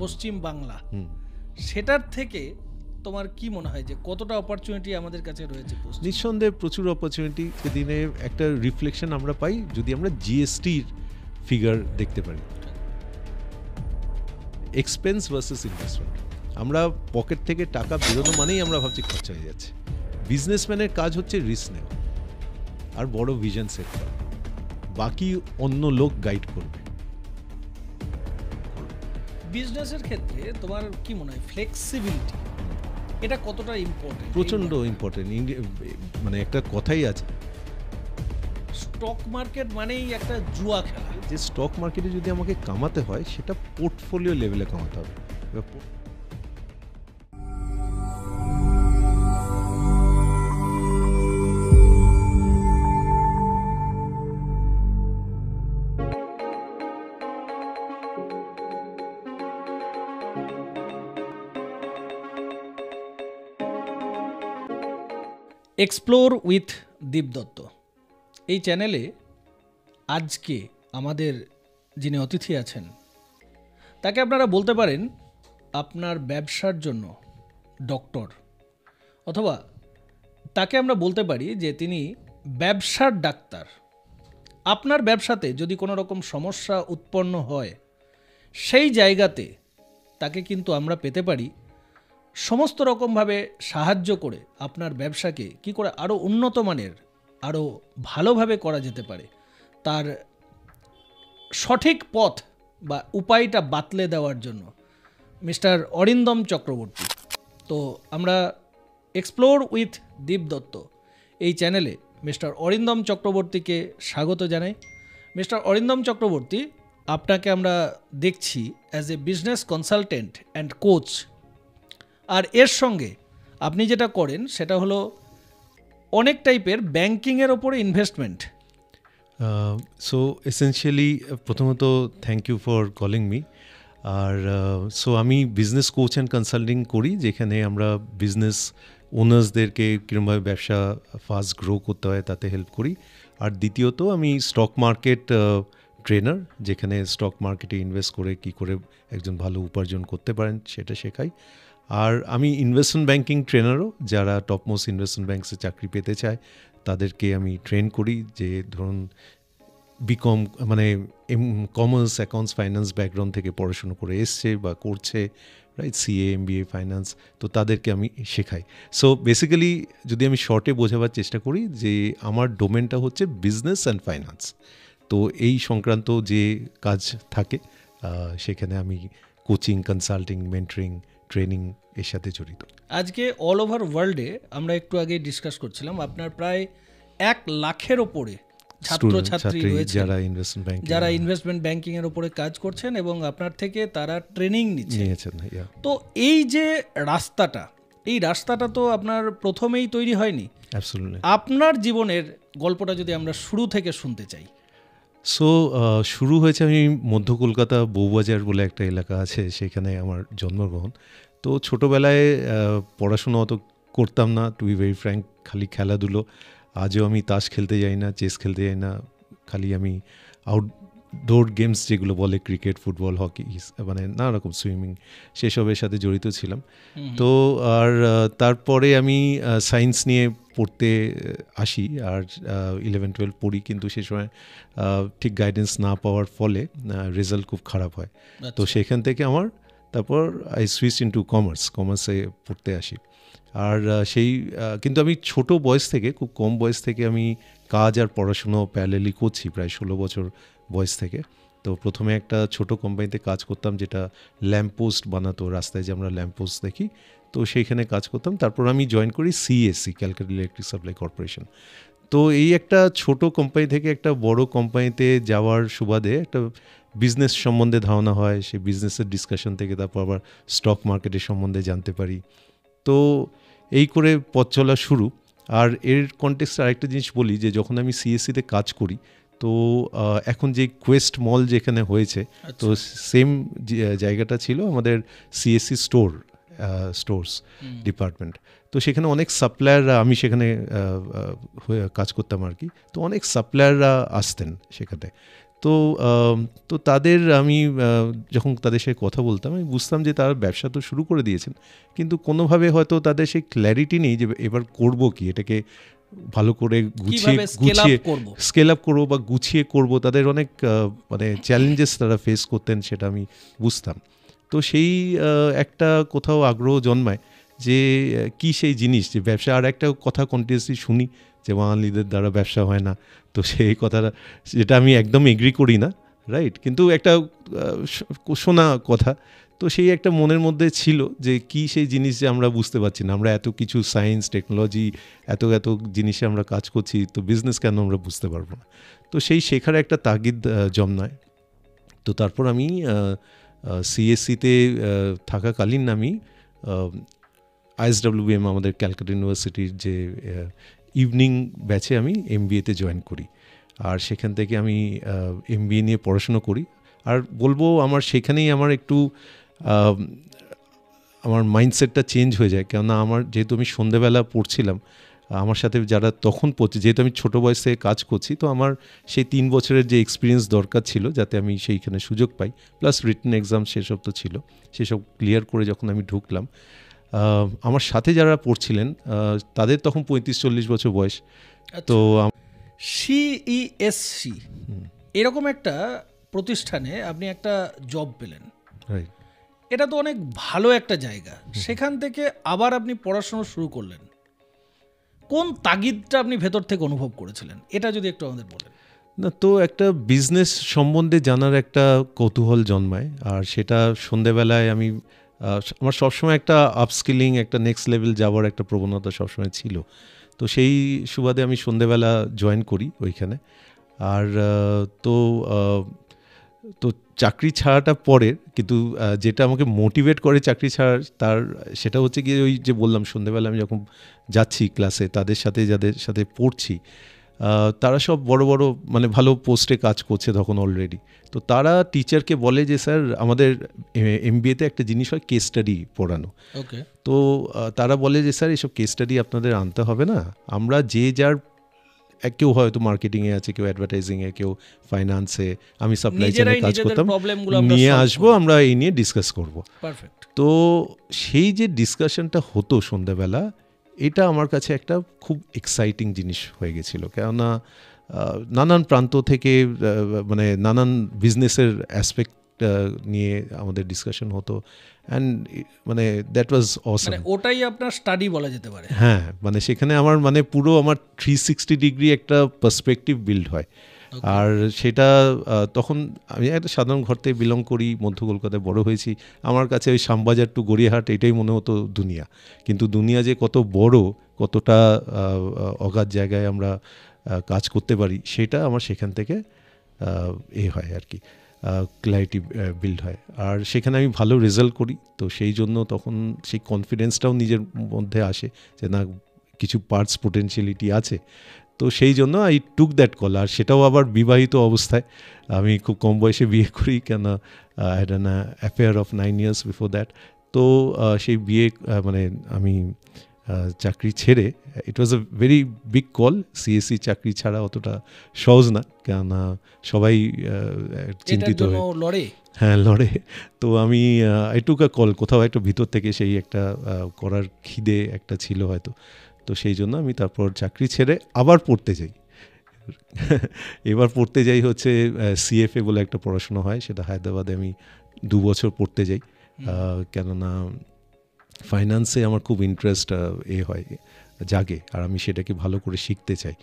পশ্চিম বাংলা, সেটার থেকে তোমার কি মনে হয় যে কতটা অপরচুনিটি আমাদের কাছে রয়েছে? নিঃসন্দেহে প্রচুর অপরচুনিটি দিনে একটা রিফ্লেকশন আমরা পাই যদি আমরা জিএসটির ফিগার দেখতে পারি। এক্সপেন্স ভার্সেস ইনভেস্টমেন্ট, আমরা পকেট থেকে টাকা বেরোনো মানেই আমরা ভাবছি খরচা হয়ে যাচ্ছে। বিজনেসম্যানের কাজ হচ্ছে রিস্ক নেওয়া আর বড় ভিশন সেট করা, বাকি অন্য লোক গাইড করবে। বিজনেসের ক্ষেত্রে তোমার কি মনে হয় ফ্লেক্সিবিলিটি এটা কতটা ইম্পর্টেন্ট? প্রচণ্ড ইম্পর্টেন্ট। মানে একটা কথাই আছে, স্টক মার্কেট মানেই একটা জুয়া খেলা। যে স্টক মার্কেটে যদি আমাকে কামাতে হয় সেটা পোর্টফোলিও লেভেলে কামাতে হবে। এক্সপ্লোর উইথ দীপ দত্ত এই চ্যানেলে আজকে আমাদের যিনি অতিথি আছেন তাকে আপনারা বলতে পারেন আপনার ব্যবসার জন্য ডক্টর, অথবা তাকে আমরা বলতে পারি যে তিনি ব্যবসার ডাক্তার। আপনার ব্যবসাতে যদি কোনো রকম সমস্যা উৎপন্ন হয় সেই জায়গাতে তাকে কিন্তু আমরা পেতে পারি সমস্ত রকমভাবে সাহায্য করে আপনার ব্যবসাকে কি করে আরও উন্নত মানের, আরও ভালোভাবে করা যেতে পারে তার সঠিক পথ বা উপায়টা বাতলে দেওয়ার জন্য মিস্টার অরিন্দম চক্রবর্তী। তো আমরা এক্সপ্লোর উইথ দীপ দত্ত এই চ্যানেলে মিস্টার অরিন্দম চক্রবর্তীকে স্বাগত জানাই। মিস্টার অরিন্দম চক্রবর্তী, আপনাকে আমরা দেখছি as a business consultant and coach, আর এর সঙ্গে আপনি যেটা করেন সেটা হলো অনেক টাইপের ব্যাংকিংয়ের ওপরে ইনভেস্টমেন্ট। সো এসেনশিয়ালি প্রথমত thank you for calling me. আর সো আমি বিজনেস কোচ অ্যান্ড কনসাল্টিং করি, যেখানে আমরা বিজনেস ওনার্সদেরকে কীরকমভাবে ব্যবসা ফাস্ট গ্রো করতে হয় তাতে হেল্প করি। আর দ্বিতীয়ত আমি স্টক মার্কেট ট্রেনার, যেখানে স্টক মার্কেটে ইনভেস্ট করে কী করে একজন ভালো উপার্জন করতে পারেন সেটা শেখাই। আর আমি ইনভেস্টমেন্ট ব্যাংকিং ট্রেনারও, যারা টপমোস্ট ইনভেস্টমেন্ট ব্যাংকসে চাকরি পেতে চায় তাদেরকে আমি ট্রেন করি। যে ধরুন বিকম মানে কমার্স, অ্যাকাউন্টস, ফাইন্যান্স ব্যাকগ্রাউন্ড থেকে পড়াশুনো করে এসছে বা করছে, রাইট, সিএ, এমবিএ, ফাইন্যান্স, তো তাদেরকে আমি শেখাই। সো বেসিক্যালি যদি আমি শর্টে বোঝাবার চেষ্টা করি যে আমার ডোমেনটা হচ্ছে বিজনেস অ্যান্ড ফাইন্যান্স। তো এই সংক্রান্ত যে কাজ থাকে সেখানে আমি কোচিং, কনসাল্টিং, মেন্টরিং, ট্রেনিং এর সাথে জড়িত। আজকে অল ওভার ওয়ার্ল্ডে আমরা একটু আগে ডিসকাস করছিলাম আপনার প্রায় 1 লাখের ওপরে ছাত্রছাত্রী রয়েছে যারা ইনভেস্টমেন্ট ব্যাংকিং এর উপরে কাজ করছেন এবং আপনার থেকে তারা ট্রেনিং নিয়েছেন। তো এই যে রাস্তাটা, এই রাস্তাটা তো আপনার প্রথমেই তৈরি হয়নি। আপনার জীবনের গল্পটা যদি আমরা শুরু থেকে শুনতে চাই। সো শুরু হয়েছে, আমি মধ্য কলকাতা বউবাজার বলে একটা এলাকা আছে, সেখানে আমার জন্মগ্রহণ। তো ছোটোবেলায় পড়াশুনো অত করতাম না, টু বি ভেরি ফ্র্যাঙ্ক, খালি খেলাধুলো। আজও আমি তাস খেলতে যাই না, চেস খেলতে যাই না, খালি আমি আউটডোর গেমস যেগুলো বলে ক্রিকেট, ফুটবল, হকি, মানে নানা রকম, সুইমিং, সেসবের সাথে জড়িত ছিলাম। তো আর তারপরে আমি সায়েন্স নিয়ে পড়তে আসি, আর 11-12 পড়ি, কিন্তু সে সময় ঠিক গাইডেন্স না পাওয়ার ফলে রেজাল্ট খুব খারাপ হয়। তো সেখান থেকে আমার তারপর আই সুইচ ইনটু কমার্সে পড়তে আসি। আর সেই কিন্তু আমি ছোট বয়স থেকে, খুব কম বয়স থেকে আমি কাজ আর পড়াশুনো প্যারালেলি করছি, প্রায় 16 বছর বয়স থেকে। তো প্রথমে একটা ছোট কোম্পানিতে কাজ করতাম যেটা ল্যাম্পপোস্ট বানাতো, রাস্তায় যে আমরা ল্যাম্পপোস্ট দেখি, তো সেইখানে কাজ করতাম। তারপর আমি জয়েন করি CSC, Calcutta electric supply corporation. তো এই একটা ছোট কোম্পানি থেকে একটা বড় কোম্পানিতে যাওয়ার সুবাদে একটা বিজনেস সম্বন্ধে ধারণা হয়, সেই বিজনেসের ডিসকাশন থেকে তারপর আবার স্টক মার্কেটের সম্বন্ধে জানতে পারি। তো এই করে পথ চলা শুরু। আর এর কনটেক্সটে আরেকটা জিনিস বলি, যে যখন আমি সিএসসিতে কাজ করি, তো এখন যে কোয়েস্ট মল যেখানে হয়েছে, তো সেম জায়গাটা ছিল আমাদের সিএসসি স্টোরস ডিপার্টমেন্ট। তো সেখানে অনেক সাপ্লায়াররা, আমি সেখানে কাজ করতাম আর কি, তো অনেক সাপ্লায়াররা আসতেন সেখানে। তো তো তাদের আমি যখন তাদের সাথে কথা বলতাম আমি বুঝতাম যে তারা ব্যবসা তো শুরু করে দিয়েছেন, কিন্তু কোনোভাবে হয়তো তাদের সেই ক্ল্যারিটি নেই যে এবার করব কি, এটাকে ভালো করে গুছিয়ে স্কেল আপ করবো বা গুছিয়ে করব। তাদের অনেক মানে চ্যালেঞ্জেস তারা ফেস করতেন, সেটা আমি বুঝতাম। তো সেই একটা কোথাও আগ্রহ জন্মায় যে কি সেই জিনিস যে ব্যবসা। আর একটা কথা কন্টিনিউসলি শুনি যে বাঙালিদের দ্বারা ব্যবসা হয় না, তো সেই কথাটা যেটা আমি একদম এগ্রি করি না, রাইট, কিন্তু একটা শোনা কথা। তো সেই একটা মনের মধ্যে ছিল যে কি সেই জিনিস যে আমরা বুঝতে পারছি না, আমরা এত কিছু সায়েন্স টেকনোলজি এত এত জিনিসে আমরা কাজ করছি, তো বিজনেস কেন আমরা বুঝতে পারবো না। তো সেই শেখার একটা তাগিদ জন্মায়। তো তারপর আমি সিএসসিতে থাকাকালীন আমি ISWBM আমাদের ক্যালকাটা ইউনিভার্সিটির যে ইভিনিং ব্যাচে আমি MBAতে জয়েন করি। আর সেখান থেকে আমি MBA নিয়ে পড়াশুনো করি। আর বলবো আমার সেখানেই আমার একটু আমার মাইন্ডসেটটা চেঞ্জ হয়ে যায়, কেননা আমার যেহেতু আমি সন্ধেবেলা পড়ছিলাম, আমার সাথে যারা তখন পড়ছে, যেহেতু আমি ছোটো বয়সে কাজ করছি, তো আমার সেই 3 বছরের যে এক্সপিরিয়েন্স দরকার ছিল যাতে আমি সেইখানে সুযোগ পাই, প্লাস রিটেন এক্সাম সেসব তো ছিল, সেসব ক্লিয়ার করে যখন আমি ঢুকলাম, আমার সাথে যারা পড়ছিলেন তাদের তখন 35-40 বছর বয়স। তো CESC এরকম একটা প্রতিষ্ঠানে আপনি একটা জব পেলেন, রাইট, এটা তো অনেক ভালো একটা জায়গা। সেখান থেকে আবার আপনি পড়াশোনা শুরু করলেন, কোন তাগিদটা আপনি ভেতর থেকে অনুভব করেছিলেন, এটা যদি একটু আমাদের বলেন। না, তো একটা বিজনেস সম্বন্ধে জানার একটা কৌতূহল জন্মায়, আর সেটা সন্ধেবেলায় আমি আমার সবসময় একটা আপস্কিলিং, একটা নেক্সট লেভেল যাওয়ার একটা প্রবণতা সবসময় ছিল। তো সেই সুবাদে আমি সন্ধেবেলা জয়েন করি ওইখানে। আর তো তো চাকরি ছাড়াটা পরের, কিন্তু যেটা আমাকে মোটিভেট করে চাকরি ছাড়ার সেটা হচ্ছে গিয়ে ওই যে বললাম সন্ধেবেলা আমি যখন যাচ্ছি ক্লাসে, তাদের সাথে যাদের সাথে পড়ছি তারা সব বড় বড় মানে ভালো পোস্টে কাজ করছে তখন অলরেডি। তো তারা টিচারকে বলে যে স্যার আমাদের MBAতে একটা জিনিস হয় কেস স্টাডি পড়ানো। তো তারা বলে যে স্যার এসব কেস স্টাডি আপনাদের আনতে হবে না, আমরা যে যার কেউ হয়তো মার্কেটিংয়ে আছে, কেউ অ্যাডভার্টাইজিংয়ে, কেউ ফাইন্যান্সে, আমি সাপ্লাই চেনে কাজ করতাম, নিয়ে আসবো, আমরা এই নিয়ে ডিসকাস করবো। তো সেই যে ডিসকাশনটা হতো সন্ধ্যাবেলা, এটা আমার কাছে একটা খুব এক্সাইটিং জিনিস হয়ে গেছিলো, কেননা নানান প্রান্ত থেকে মানে নানান বিজনেসের অ্যাসপেক্ট নিয়ে আমাদের ডিসকাশন হতো। অ্যান্ড মানে দ্যাট ওয়াজ অসাম। ওটাই আপনার স্টাডি বলা যেতে পারে। হ্যাঁ, মানে সেখানে আমার মানে পুরো আমার 360 ডিগ্রি একটা পার্সপেক্টিভ বিল্ড হয়। আর সেটা তখন আমি একটা সাধারণ ঘর থেকে বিলং করি, মধ্য কলকাতায় বড় হয়েছি, আমার কাছে ওই শ্যামবাজার টু গড়িয়াহাট এটাই মনে হতো দুনিয়া। কিন্তু দুনিয়া যে কত বড়, কতটা অগাধ জায়গায় আমরা কাজ করতে পারি, সেটা আমার সেখান থেকে হয় আর কি, ক্ল্যারিটি বিল্ড হয়। আর সেখানে আমি ভালো রেজাল্ট করি, তো সেই জন্য তখন সেই কনফিডেন্সটাও নিজের মধ্যে আসে যে না, কিছু পার্টস পোটেনশিয়ালিটি আছে। তো সেই জন্য আই টুক দ্যাট কল। আর সেটাও আবার বিবাহিত অবস্থায়, আমি খুব কম বয়সে বিয়ে করি, কেন had an affair of 9 years before that. তো সেই বিয়ে মানে আমি চাকরি ছেড়ে, it was a very big call. CSC চাকরি ছাড়া অতটা সহজ না, কেননা সবাই চিন্তিত লড়ে। হ্যাঁ, লড়ে। তো আমি আই টুক আ কল, কোথাও একটা ভিতর থেকে সেই একটা করার খিদে একটা ছিল হয়তো। তো সেই জন্য আমি তারপর চাকরি ছেড়ে আবার পড়তে যাই। এবার পড়তে যাই হচ্ছে CFA বলে একটা পড়াশোনা হয়, সেটা হায়দ্রাবাদে আমি 2 বছর পড়তে যাই, কেননা ফাইন্যান্সে আমার খুব ইন্টারেস্ট জাগে, আর আমি সেটাকে ভালো করে শিখতে চাই।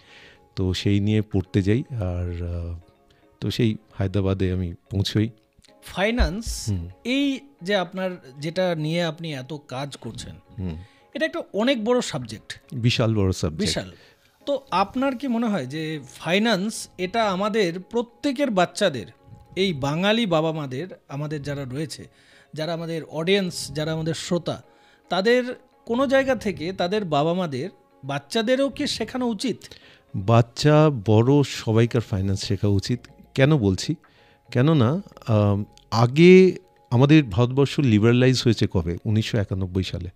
তো সেই নিয়ে পড়তে যাই, আর তো সেই হায়দ্রাবাদে আমি পৌঁছই। ফাইন্যান্স, এই যে আপনার যেটা নিয়ে আপনি এত কাজ করছেন, এটা একটা অনেক বড় সাবজেক্ট, বিশাল বড় সাবজেক্ট, বিশাল। তো আপনার কি মনে হয় যে ফাইন্যান্স এটা আমাদের প্রত্যেকের বাচ্চাদের, এই বাঙালি বাবা মাদের, আমাদের যারা রয়েছে, যারা আমাদের অডিয়েন্স, যারা আমাদের শ্রোতা, তাদের কোনো জায়গা থেকে তাদের বাবা মাদের বাচ্চাদেরও কি শেখানো উচিত? বাচ্চা বড় সবাইকার ফাইন্যান্স শেখা উচিত। কেন বলছি? কেননা আগে আমাদের ভারতবর্ষ লিবারালাইজ হয়েছে কবে? 1991 সালে।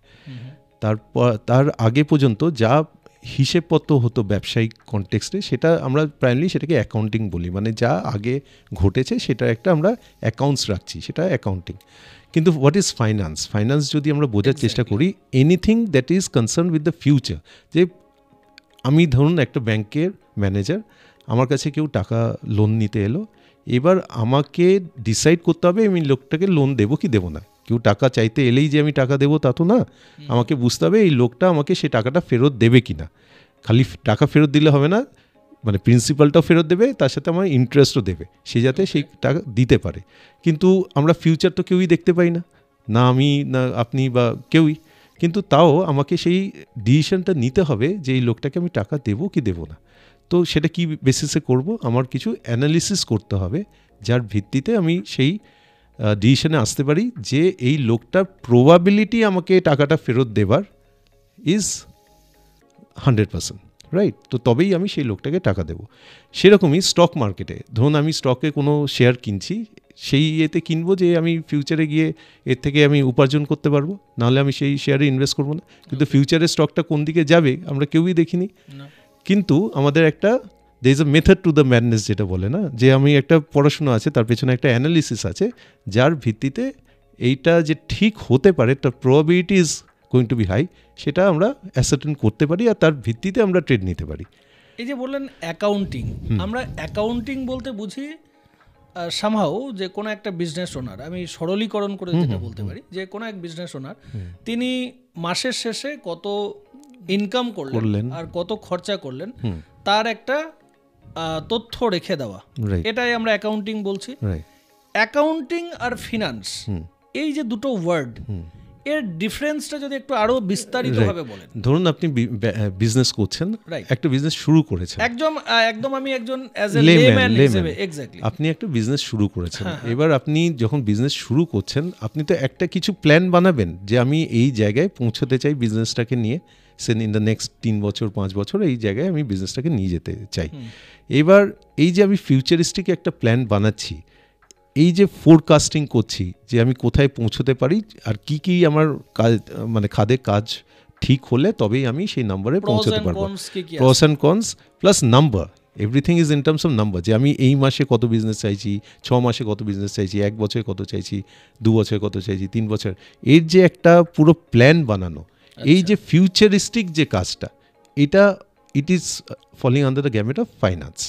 তার আগে পর্যন্ত যা হিসেবপত্র হতো ব্যবসায়িক কনটেক্সটে, সেটা আমরা প্রাইমারি সেটাকে অ্যাকাউন্টিং বলি, মানে যা আগে ঘটেছে সেটা একটা আমরা অ্যাকাউন্টস রাখছি, সেটা অ্যাকাউন্টিং। কিন্তু হোয়াট ইজ ফাইন্যান্স? ফাইন্যান্স যদি আমরা বোঝার চেষ্টা করি, anything that is concern with the future. যে আমি ধরুন একটা ব্যাংকের ম্যানেজার, আমার কাছে কেউ টাকা লোন নিতে এলো, এবার আমাকে ডিসাইড করতে হবে আমি লোকটাকে লোন দেবো কি দেবো না। কেউ টাকা চাইতে এলেই যে আমি টাকা দেবো তা তো না, আমাকে বুঝতে হবে এই লোকটা আমাকে সেই টাকাটা ফেরত দেবে কি না। খালি টাকা ফেরত দিলে হবে না, মানে প্রিন্সিপালটাও ফেরত দেবে, তার সাথে আমার ইন্টারেস্টও দেবে, সে যাতে সেই টাকা দিতে পারে। কিন্তু আমরা ফিউচার তো কেউই দেখতে পাই না, না আমি না আপনি বা কেউই। কিন্তু তাও আমাকে সেই ডিসিশনটা নিতে হবে যে এই লোকটাকে আমি টাকা দেবো কি দেবো না। তো সেটা কি বেসিসে করব? আমার কিছু অ্যানালিসিস করতে হবে, যার ভিত্তিতে আমি সেই ডিসিশনে আসতে পারি যে এই লোকটার প্রবাবিলিটি আমাকে টাকাটা ফেরত দেবার ইজ 100%, রাইট? তো তবেই আমি সেই লোকটাকে টাকা দেবো। সেরকমই স্টক মার্কেটে ধরুন আমি স্টকে কোনো শেয়ার কিনছি, সেই এতে কিনবো যে আমি ফিউচারে গিয়ে এর থেকে আমি উপার্জন করতে পারবো, নাহলে আমি সেই শেয়ারে ইনভেস্ট করবো না। কিন্তু ফিউচারে স্টকটা কোন দিকে যাবে আমরা কেউই দেখিনি। কিন্তু আমাদের একটা there is a method to the madness যেটা বলে না, যে আমি একটা পড়াশোনা আছে, তার পেছনে একটা অ্যানালিসিস আছে, যার ভিত্তিতে এইটা যে ঠিক হতে পারে তার probability is going to be high, সেটা আমরা অ্যাসার্টেন করতে পারি আর তার ভিত্তিতে আমরা ট্রেড নিতে পারি। এই যে বললেন অ্যাকাউন্টিং, আমরা অ্যাকাউন্টিং বলতে বুঝি সামহাও যে কোনো একটা বিজনেস ওনার, আমি সরলীকরণ করে যেটা বলতে পারি যে কোনো এক বিজনেস ওনার তিনি মাসের শেষে কত ইনকাম করলেন আর কত খরচা করলেন তার একটা তথ্য রেখে দেওয়া, এটাই আমরা অ্যাকাউন্টিং বলছি। অ্যাকাউন্টিং আর ফিনান্স এই যে দুটো ওয়ার্ড, এর ডিফারেন্সটা যদি একটু আরো বিস্তারিতভাবে বলেন। ধরুন আপনি বিজনেস করছেন, একটা বিজনেস শুরু করেছেন, একদম আমি একজন অ্যাজ এ লেম্যান হিসেবে এক্স্যাক্টলি আপনি একটা বিজনেস শুরু করেছেন। এবার আপনি যখন বিজনেস শুরু করছেন, আপনি তো একটা কিছু প্ল্যান বানাবেন যে আমি এই জায়গায় পৌঁছতে চাই বিজনেসটাকে নিয়ে, সেন ইন দ্য নেক্সট 3 বছর 5 বছর এই জায়গায় আমি বিজনেসটাকে নিয়ে যেতে চাই। এবার এই যে আমি ফিউচারিস্টিক একটা প্ল্যান বানাচ্ছি, এই যে ফোরকাস্টিং করছি যে আমি কোথায় পৌঁছতে পারি আর কি কি আমার কাজ, মানে খাদে কাজ ঠিক হলে তবেই আমি সেই নাম্বারে পৌঁছতে পারবো। প্রস and cons plus number, everything is in terms of number, যে আমি এই মাসে কত বিজনেস চাইছি, 6 মাসে কত বিজনেস চাইছি, 1 বছরে কত চাইছি, 2 বছরে কত চাইছি, 3 বছর, এর যে একটা পুরো প্ল্যান বানানো, এই যে ফিউচারিস্টিক যে কাজটা, এটা it is falling under the gamut of finance.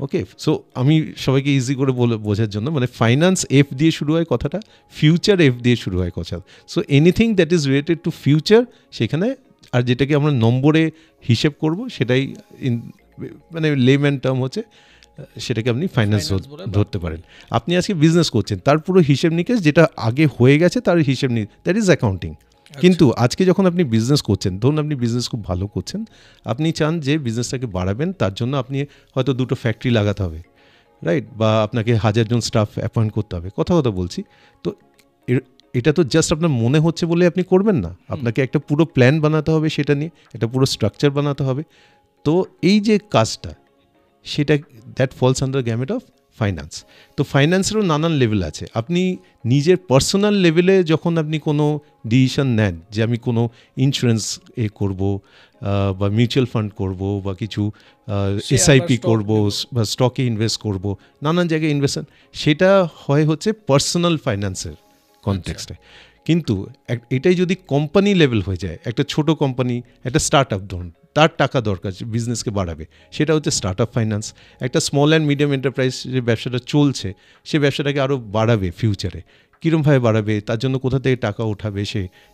Okay, so আমি সবাইকে ইজি করে বোঝার জন্য, মানে ফাইন্যান্স এফ দিয়ে শুরু হয় কথাটা, ফিউচার এফ দিয়ে শুরু হয় কথা। So anything that is related to future, সেখানে আর যেটাকে আমরা নম্বরে হিসেব করব সেটাই মানে লেম্যান টার্ম হচ্ছে, সেটাকে আপনি ফাইন্যান্স ধরতে পারেন। আপনি আজকে বিজনেস করছেন, তার পুরো হিসেব নিকেশ যেটা আগে হয়ে গেছে তার হিসেব দ্যাট ইজ অ্যাকাউন্টিং। কিন্তু আজকে যখন আপনি বিজনেস করছেন, ধরুন আপনি বিজনেস খুব ভালো করছেন, আপনি চান যে বিজনেসটাকে বাড়াবেন, তার জন্য আপনি হয়তো 2টো ফ্যাক্টরি লাগাতে হবে, রাইট? বা আপনাকে 1000 জন স্টাফ অ্যাপয়েন্ট করতে হবে, কথা বলছি। তো এটা তো জাস্ট আপনার মনে হচ্ছে বলে আপনি করবেন না, আপনাকে একটা পুরো প্ল্যান বানাতে হবে, সেটা নিয়ে একটা পুরো স্ট্রাকচার বানাতে হবে। তো এই যে কাজটা, সেটা that false under gamete of finance. তো ফাইন্যান্সেরও নানান লেভেল আছে। আপনি নিজের পার্সোনাল লেভেলে যখন আপনি কোনো ডিসিশন নেন যে আমি কোনো ইন্স্যুরেন্স করব বা মিউচুয়াল ফান্ড করব বা কিছু এসআইপি করব বা স্টকে ইনভেস্ট করব, নানান জায়গায় ইনভেস্টমেন্ট, সেটা হয় হচ্ছে পার্সোনাল ফাইন্যান্সের কনটেক্সটে। কিন্তু এটাই যদি কোম্পানি লেভেল হয়ে যায়, একটা ছোট কোম্পানি, একটা স্টার্ট আপ ধরুন, তার টাকা দরকার বিজনেসকে বাড়াবে, সেটা হচ্ছে স্টার্ট আপ ফাইন্যান্স। একটা স্মল অ্যান্ড মিডিয়াম এন্টারপ্রাইজ যে ব্যবসাটা চলছে, সে ব্যবসাটাকে আরও বাড়াবে ফিউচারে, কীরমভাবে বাড়াবে, তার জন্য কোথা থেকে টাকা উঠাবে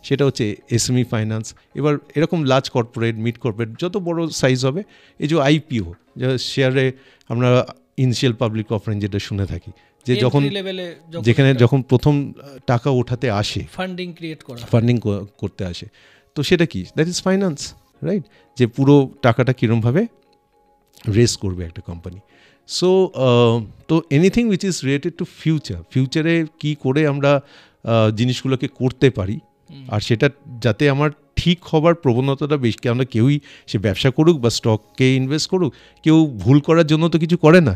সেটা হচ্ছে এসএমই ফাইন্যান্স। এবার এরকম লার্জ কর্পোরেট, মিড কর্পোরেট, যত বড় সাইজ হবে, এই যে আইপিও, শেয়ারে আমরা ইনিশিয়াল পাবলিক অফারিং যেটা শুনে থাকি, যে যখন প্রথম টাকা ওঠাতে আসে, ফান্ডিং করতে আসে, তো সেটা কি, দ্যাট ইজ ফাইন্যান্স, রাইট? যে পুরো টাকাটা কীরমভাবে রেজ করবে একটা কোম্পানি। সো তো anything which is related to ফিউচারে কী করে আমরা জিনিসগুলোকে করতে পারি, আর সেটা যাতে আমার ঠিক হবার প্রবণতাটা বেশি, আমরা কেউই, সে ব্যবসা করুক বা স্টকে ইনভেস্ট করুক, কেউ ভুল করার জন্য তো কিছু করে না,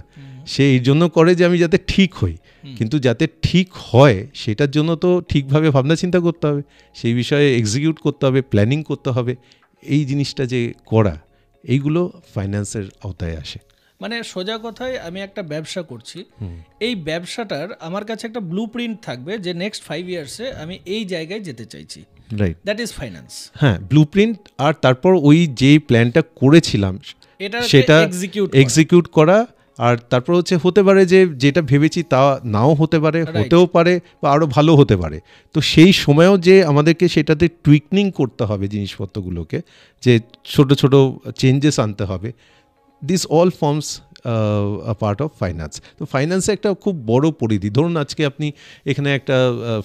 সে এই জন্য করে যে আমি যাতে ঠিক হই। কিন্তু যাতে ঠিক হয় সেটার জন্য তো ঠিকভাবে ভাবনা চিন্তা করতে হবে, সেই বিষয়ে এক্সিকিউট করতে হবে, প্ল্যানিং করতে হবে, এই জিনিসটা যে করা, এইগুলো ফাইন্যান্সের আওতায় আসে। মানে সোজা কথায় আমি একটা ব্যবসা করছি, এই ব্যবসাটার আমার কাছে একটা ব্লু প্রিন্ট থাকবে যে নেক্সট 5 ইয়ার্সে আমি এই জায়গায় যেতে চাইছি, রাইট, দ্যাট ইজ ফাইন্যান্স। হ্যাঁ, ব্লু প্রিন্ট, আর তারপর ওই যে প্ল্যানটা করেছিলাম সেটা এক্সিকিউট করা, আর তারপর হচ্ছে হতে পারে যে যেটা ভেবেছি তা নাও হতে পারে, হতেও পারে বা আরও ভালো হতে পারে। তো সেই সময়ও যে আমাদেরকে সেটাতে টুইকনিং করতে হবে জিনিসপত্রগুলোকে, যে ছোট ছোট চেঞ্জেস আনতে হবে, this all forms a part of finance. তো ফাইন্যান্সে একটা খুব বড় পরিধি। ধরুন আজকে আপনি এখানে একটা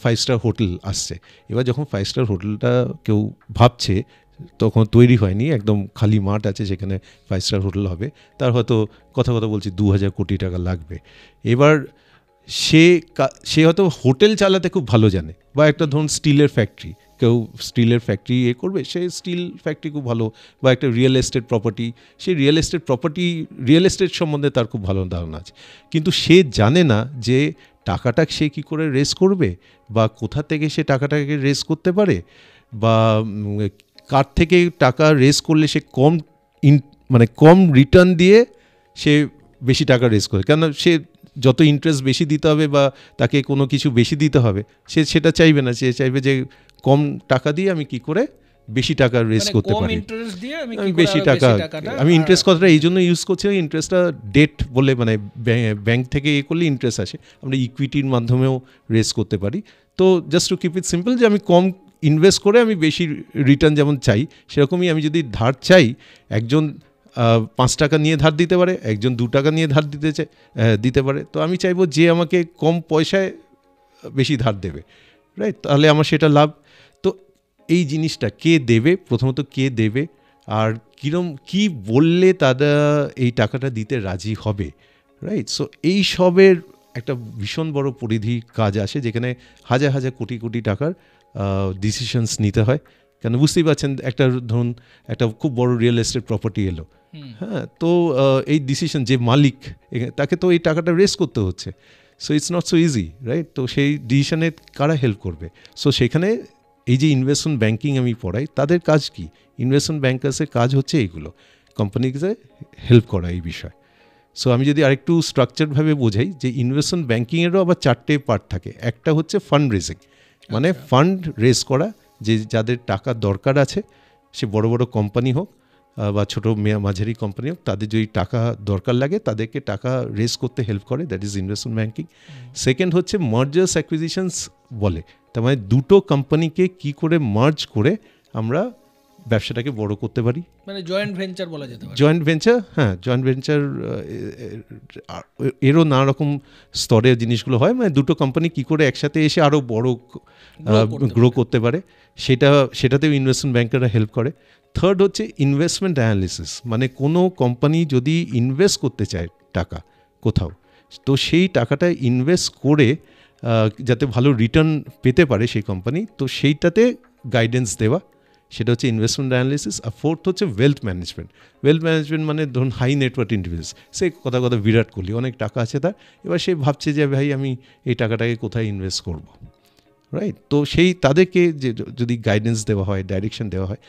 5 স্টার হোটেল আসছে, এবার যখন 5 স্টার হোটেলটা কেউ ভাবছে তখন তৈরি হয়নি, একদম খালি মাঠ আছে সেখানে 5 স্টার হোটেল হবে, তার হয়তো কথা বলছি 2000 কোটি টাকা লাগবে। এবার সে হয়তো হোটেল চালাতে খুব ভালো জানে, বা একটা ধরুন স্টিলের ফ্যাক্টরি, কেউ স্টিলের ফ্যাক্টরি করবে, সে স্টিল ফ্যাক্টরি খুব ভালো, বা একটা রিয়েল এস্টেট প্রপার্টি, সেই রিয়েল এস্টেট সম্বন্ধে তার খুব ভালো ধারণা আছে, কিন্তু সে জানে না যে টাকাটা সে কী করে রেজ করবে, বা কোথা থেকে সে টাকাটাকে রেজ করতে পারে, বা কার থেকে টাকা রেজ করলে সে কম রিটার্ন দিয়ে সে বেশি টাকা রেজ করে। কেন সে যত ইন্টারেস্ট বেশি দিতে হবে বা তাকে কোনো কিছু বেশি দিতে হবে, সে সেটা চাইবে না, সে চাইবে যে কম টাকা দিয়ে আমি কি করে বেশি টাকা রেজ করতে পারি, আমি বেশি টাকা। আমি ইন্টারেস্ট কথাটা এই জন্য ইউজ করছি, ইন্টারেস্টটা ডেট বলে, মানে ব্যাংক থেকে করলে ইন্টারেস্ট আসে, আমরা ইকুইটির মাধ্যমেও রেজ করতে পারি। তো just to keep it simple, যে আমি কম ইনভেস্ট করে আমি বেশি রিটার্ন যেমন চাই, সেরকমই আমি যদি ধার চাই, একজন 5 টাকা নিয়ে ধার দিতে পারে, একজন 2 টাকা নিয়ে ধার দিতে পারে, তো আমি চাইবো যে আমাকে কম পয়সায় বেশি ধার দেবে, রাইট, তাহলে আমার সেটা লাভ। তো এই জিনিসটা কে দেবে, প্রথমত কে দেবে, আর কি বললে তারা এই টাকাটা দিতে রাজি হবে, রাইট। সো এই সবের একটা ভীষণ বড় পরিধি কাজ আসে, যেখানে হাজার হাজার কোটি কোটি টাকার ডিসিশনস নিতে হয়। কেন বুঝতেই পারছেন, ধরুন একটা খুব বড় রিয়েল এস্টেট প্রপার্টি এলো, হ্যাঁ, তো এই ডিসিশন, যে মালিক তাকে তো এই টাকাটা রেজ করতে হচ্ছে, so it's not so easy, right. তো সেই ডিসিশনে কারা হেল্প করবে? সো সেখানে এই যে ইনভেস্টমেন্ট ব্যাঙ্কিং আমি পড়াই, তাদের কাজ কি? ইনভেস্টমেন্ট ব্যাঙ্কার্সের কাজ হচ্ছে এইগুলো, কোম্পানিকে হেল্প করা এই বিষয়। সো আমি যদি আরেকটু স্ট্রাকচারভাবে বোঝাই, যে ইনভেস্টমেন্ট ব্যাঙ্কিংয়েরও আবার 4টে পার্ট থাকে। একটা হচ্ছে ফান্ড রেজিং, মানে ফান্ড রেজ করা, যে যাদের টাকা দরকার আছে, সে বড় বড় কোম্পানি হোক বা ছোটো মাঝারি কোম্পানি হোক, তাদের যদি টাকা দরকার লাগে তাদেরকে টাকা রেজ করতে হেল্প করে, that is investment banking. Second হচ্ছে মার্জার্স অ্যাকুইজিশনস বলে, তার মানে দুটো কোম্পানিকে কি করে মার্জ করে আমরা ব্যবসাটাকে বড় করতে পারি, মানে জয়েন্ট ভেঞ্চার বলা যেতে পারে। জয়েন্ট ভেঞ্চার, হ্যাঁ, জয়েন্ট ভেঞ্চার এরও নানা রকম স্তরের জিনিসগুলো হয়, মানে দুটো কোম্পানি কি করে একসাথে এসে আরও বড় গ্রো করতে পারে, সেটাতেও ইনভেস্টমেন্ট ব্যাঙ্কাররা হেল্প করে। থার্ড হচ্ছে ইনভেস্টমেন্ট অ্যানালিসিস, মানে কোনো কোম্পানি যদি ইনভেস্ট করতে চায় টাকা কোথাও, তো সেই টাকাটা ইনভেস্ট করে যাতে ভালো রিটার্ন পেতে পারে সেই কোম্পানি, তো সেইটাতে গাইডেন্স দেওয়া, সেটা হচ্ছে ইনভেস্টমেন্ট অ্যানালিসিস। আর ফোর্থ হচ্ছে ওয়েলথ ম্যানেজমেন্ট। ওয়েলথ ম্যানেজমেন্ট মানে ধরুন হাই নেটওয়ার্থ ইন্ডিভিজুয়ালস, সে কথা বিরাট কোহলি, অনেক টাকা আছে তার, এবার সে ভাবছে যে ভাই আমি এই টাকাটাকে কোথায় ইনভেস্ট করব, রাইট। তো সেই তাদেরকে যে যদি গাইডেন্স দেওয়া হয়, ডাইরেকশন দেওয়া হয়,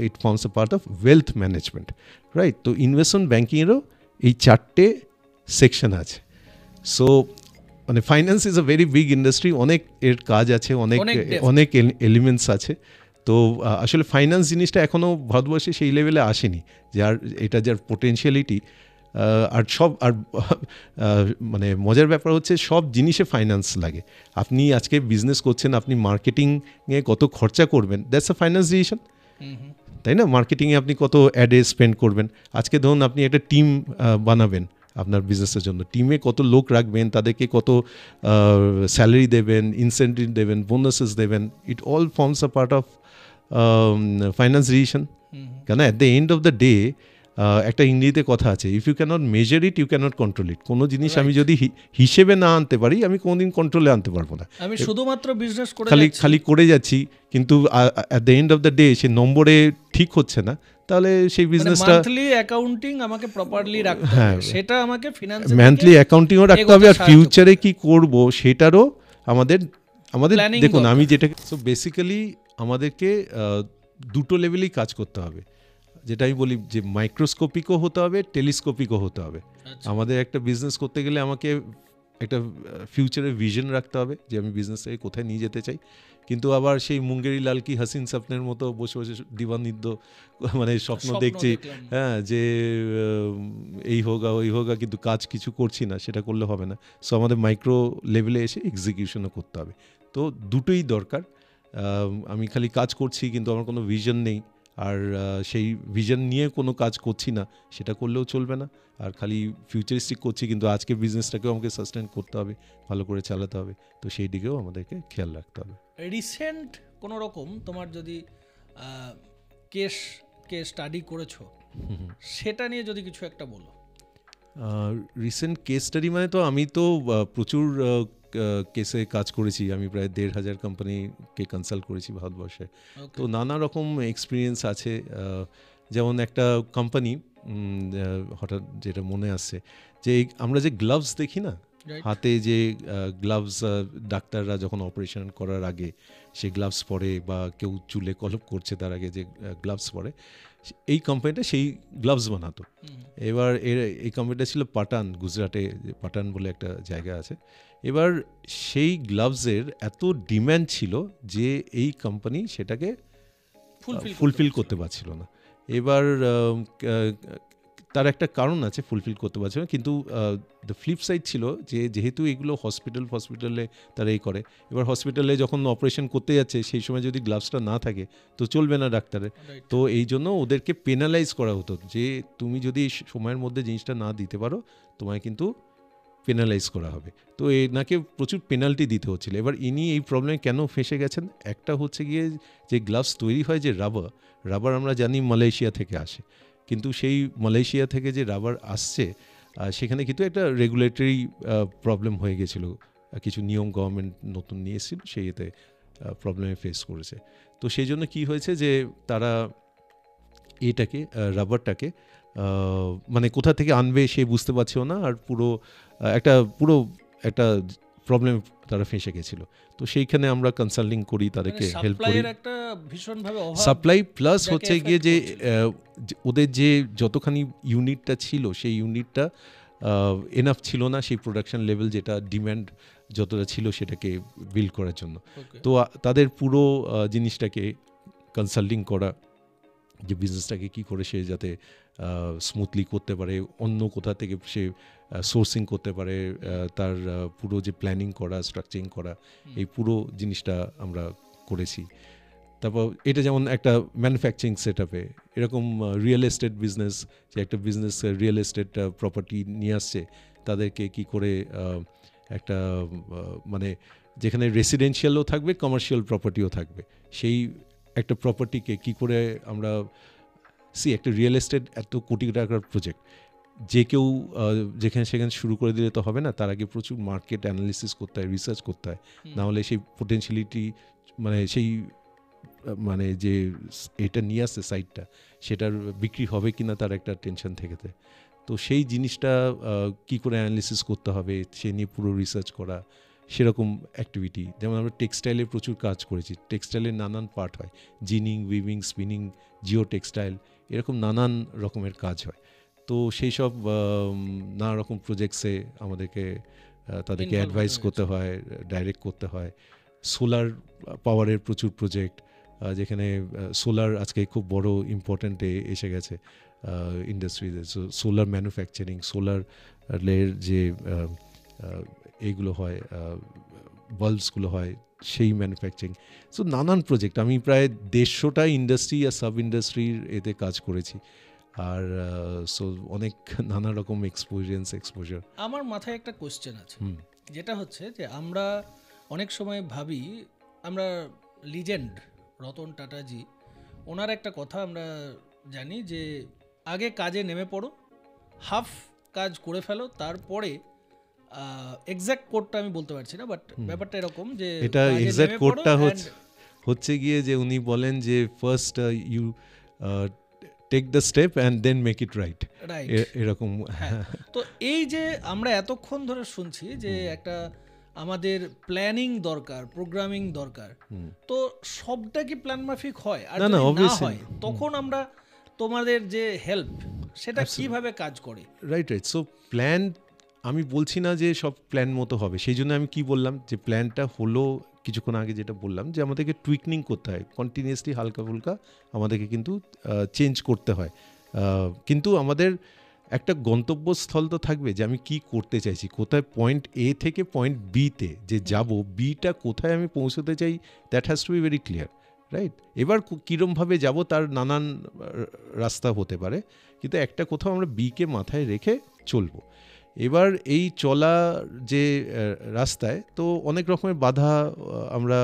it forms a part of wealth management, right. তো ইনভেস্টমেন্ট ব্যাঙ্কিংয়েরও এই 4টে সেকশন আছে। সো মানে finance is a very big industry, অনেক এর কাজ আছে, অনেক এলিমেন্টস আছে। তো আসলে ফাইন্যান্স জিনিসটা এখনও ভারতবর্ষে সেই লেভেলে আসেনি, যার পোটেনশিয়ালিটি, আর মানে মজার ব্যাপার হচ্ছে সব জিনিসে ফাইন্যান্স লাগে। আপনি আজকে বিজনেস করছেন, আপনি মার্কেটিংয়ে কত খরচা করবেন, দ্যাটস আ ফাইন্যান্স ডিসিশন, তাই না? মার্কেটিংয়ে আপনি কত অ্যাডে স্পেন্ড করবেন, আজকে ধরুন আপনি একটা টিম বানাবেন আপনার বিজনেসের জন্য, টিমে কত লোক রাখবেন, তাদেরকে কত স্যালারি দেবেন, ইনসেন্টিভ দেবেন, বোনাসেস দেবেন, it all forms a part of finance decision. কেন at the end of the day একটা ইংরেজিতে কথা আছে, if you can't measure it you can't control it. কোনো জিনিস আমি যদি হিসেবে না আনতে পারি, আমি কোনোদিন কন্ট্রোলে আনতে পারবো না। আমি শুধুমাত্র বিজনেস খালি করে যাচ্ছি, কিন্তু at the end of the day সে নম্বরে ঠিক হচ্ছে না, তাহলে সেই বিজনেসটা মান্থলি অ্যাকাউন্টিং আমাকে প্রপারলি রাখতে হবে, সেটা আমাকে ফিনান্স মান্থলি অ্যাকাউন্টিংও রাখতে হবে, আর ফিউচারে কি করব সেটারও আমাদের দেখুন, আমি যেটা, সো বেসিক্যালি আমাদেরকে দুটো লেভেলেই কাজ করতে হবে, যেটা আমি বলি যে মাইক্রোস্কোপিকও হতে হবে, টেলিস্কোপিকও হতে হবে। আমাদের একটা বিজনেস করতে গেলে আমাকে একটা ফিউচারে ভিশন রাখতে হবে যে আমি বিজনেসটাকে কোথায় নিয়ে যেতে চাই, কিন্তু আবার সেই মুঙ্গেরি লাল কি হাসিন স্বপ্নের মতো বসে বসে দিবানিদ্য মানে স্বপ্ন দেখছি, হ্যাঁ, যে এই হোগা ওই হোগা, কিন্তু কাজ কিছু করছি না, সেটা করলে হবে না। সো আমাদের মাইক্রো লেভেলে এসে এক্সিকিউশনও করতে হবে। তো দুটোই দরকার। আমি খালি কাজ করছি কিন্তু আমার কোনো ভিশন নেই, আর সেই ভিশন নিয়ে কোনো কাজ করছি না, সেটা করলেও চলবে না। আর খালি ফিউচারিস্টিক করছি কিন্তু আজকে বিজনেসটাকেও আমাকে সাস্টেন করতে হবে, ভালো করে চালাতে হবে, তো সেই দিকেও আমাদেরকে খেয়াল রাখতে হবে। রিসেন্ট কোনো রকম তোমার যদি কেসকে স্টাডি করেছো, সেটা নিয়ে যদি কিছু একটা বলো। রিসেন্ট কেস স্টাডি মানে তো আমি তো প্রচুর কেসে কাজ করেছি, আমি প্রায় 1,500 কোম্পানিকে কনসাল্ট করেছি ভারতবর্ষে। তো নানা রকম এক্সপিরিয়েন্স আছে। যেমন একটা কোম্পানি হঠাৎ যেটা মনে আসছে, যে আমরা যে গ্লাভস দেখি না, হাতে যে গ্লাভস ডাক্তাররা যখন অপারেশন করার আগে সে গ্লাভস পরে, বা কেউ চুলে কলপ করছে তার আগে যে গ্লাভস পরে, এই কোম্পানিটা সেই গ্লাভস বানাতো। এবার এই কোম্পানিটা ছিল পাটান, গুজরাটে পাটান বলে একটা জায়গা আছে। এবার সেই গ্লাভসের এত ডিম্যান্ড ছিল যে এই কোম্পানি সেটাকে ফুলফিল করতে পারছিল না। এবার তার একটা কারণ আছে, ফুলফিল করতে পারছে না, কিন্তু দ্য ফ্লিপ সাইড ছিল যে যেহেতু এগুলো হসপিটালে তারা এই করে, এবার হসপিটালে যখন অপারেশন করতে যাচ্ছে সেই সময় যদি গ্লাভসটা না থাকে তো চলবে না ডাক্তারের। তো এই জন্য ওদেরকে পেনালাইজ করা হতো, যে তুমি যদি সময়ের মধ্যে জিনিসটা না দিতে পারো তোমায় কিন্তু পেনালাইজ করা হবে। তো এনাকে প্রচুর পেনাল্টি দিতে হচ্ছিল। এবার ইনি এই প্রবলেমে কেন ফেঁসে গেছেন, একটা হচ্ছে গিয়ে যে গ্লাভস তৈরি হয় যে রাবার আমরা জানি মালয়েশিয়া থেকে আসে, কিন্তু সেই মালয়েশিয়া থেকে যে রাবার আসছে সেখানে কিন্তু একটা রেগুলেটরি প্রবলেম হয়ে গেছিলো, কিছু নিয়ম গভর্নমেন্ট নতুন নিয়ে এসেছিল, সেই এতে প্রবলেমে ফেস করেছে। তো সেই জন্য কী হয়েছে যে তারা এটাকে রাবারটাকে মানে কোথা থেকে আনবে সে বুঝতে পারছিল না, আর পুরো একটা প্রবলেম তারা ফেঁসে গেছিলো। তো সেইখানে আমরা কনসাল্টিং করি, তাদেরকে হেল্প করি। সাপ্লাই প্লাস হচ্ছে গিয়ে যে ওদের যে যতখানি ইউনিটটা ছিল সেই ইউনিটটা এনাফ ছিল না, সেই প্রোডাকশন লেভেল যেটা ডিম্যান্ড যতটা ছিল সেটাকে বিল্ড করার জন্য। তো তাদের পুরো জিনিসটাকে কনসাল্টিং করা, যে বিজনেসটাকে কী করে সে যাতে স্মুথলি করতে পারে, অন্য কোথা থেকে সে সোর্সিং করতে পারে, তার পুরো যে প্ল্যানিং করা, স্ট্রাকচারিং করা, এই পুরো জিনিসটা আমরা করেছি। তারপর এটা যেমন একটা ম্যানুফ্যাকচারিং সেট আপে, এরকম রিয়েল এস্টেট বিজনেস, যে একটা বিজনেস রিয়েল এস্টেট প্রপার্টি নিয়ে আসছে, তাদেরকে কি করে একটা মানে যেখানে রেসিডেন্সিয়ালও থাকবে, কমার্শিয়াল প্রপার্টিও থাকবে, সেই একটা প্রপার্টিকে কি করে আমরা একটা রিয়েল এস্টেট এত কোটি টাকার প্রজেক্ট, যে কেউ যেখানে সেখানে শুরু করে দিলে তো হবে না, তার আগে প্রচুর মার্কেট অ্যানালিসিস করতে হয়, রিসার্চ করতে হয়, নাহলে সেই পোটেনশিয়ালিটি মানে যে এটা নিয়ে আসছে সাইটটা, সেটার বিক্রি হবে কিনা তার একটা টেনশন থেকে যায়। তো সেই জিনিসটা কি করে অ্যানালিসিস করতে হবে সে নিয়ে পুরো রিসার্চ করা, সেরকম অ্যাক্টিভিটি। যেমন আমরা টেক্সটাইলে প্রচুর কাজ করেছি, টেক্সটাইলের নানান পার্ট হয়, ginning, weaving, spinning, geo textile, এরকম নানান রকমের কাজ হয়। তো সেই সব নানা রকম প্রজেক্টসে আমাদেরকে তাদেরকে অ্যাডভাইস করতে হয়, ডাইরেক্ট করতে হয়। সোলার পাওয়ারের প্রচুর প্রজেক্ট, যেখানে সোলার আজকে খুব বড় ইম্পর্ট্যান্টে এসে গেছে ইন্ডাস্ট্রিতে। সোলার ম্যানুফ্যাকচারিং, সোলারের যে এইগুলো হয়, বাল্বসগুলো হয়, সেই ম্যানুফ্যাকচারিং। সো নানান প্রজেক্ট, আমি প্রায় 150টা ইন্ডাস্ট্রি আর সাব ইন্ডাস্ট্রির এতে কাজ করেছি। আর সো অনেক নানা রকম এক্সপোজার। আমার মাথায় একটা কোশ্চেন আছে, যেটা হচ্ছে যে আমরা অনেক সময় ভাবি, আমরা লিজেন্ড রতন টাটাজি, ওনার একটা কথা আমরা জানি যে আগে কাজে নেমে পড়ো, হাফ কাজ করে ফেলো, তারপরে এক্সাক্ট কোডটা আমি বলতে পারছি না, বাট ব্যাপারটা এরকম যে এটা এক্সাক্ট কোডটা হচ্ছে গিয়ে যে উনি বলেন যে first you take the step and then make it right, এরকম। তো এই যে আমরা এতক্ষণ ধরে শুনছি যে একটা আমাদের প্ল্যানিং দরকার, প্রোগ্রামিং দরকার, তো সবটা কি প্ল্যান মাফিক হয়? আর না, যদি না obviously হয় তখন আমরা তোমাদের যে হেল্প সেটা কিভাবে কাজ করে? রাইট। সো প্ল্যান, আমি বলছি না যে সব প্ল্যান মতো হবে, সেই জন্য আমি কি বললাম যে প্ল্যানটা হলো কিছুক্ষণ আগে যেটা বললাম যে আমাদেরকে টুইকনিং করতে হয় কন্টিনিউয়াসলি, হালকা ফুলকা আমাদেরকে কিন্তু চেঞ্জ করতে হয়। কিন্তু আমাদের একটা গন্তব্যস্থল তো থাকবে যে আমি কি করতে চাইছি, কোথায় পয়েন্ট এ থেকে পয়েন্ট বিতে যে যাব, বিটা কোথায় আমি পৌঁছতে চাই, that has to be very clear, right? এবার কীরমভাবে যাব তার নানান রাস্তা হতে পারে, কিন্তু একটা কোথাও আমরা বিকে মাথায় রেখে চলবো। এবার এই চলা যে রাস্তায় তো অনেক রকমের বাধা, আমরা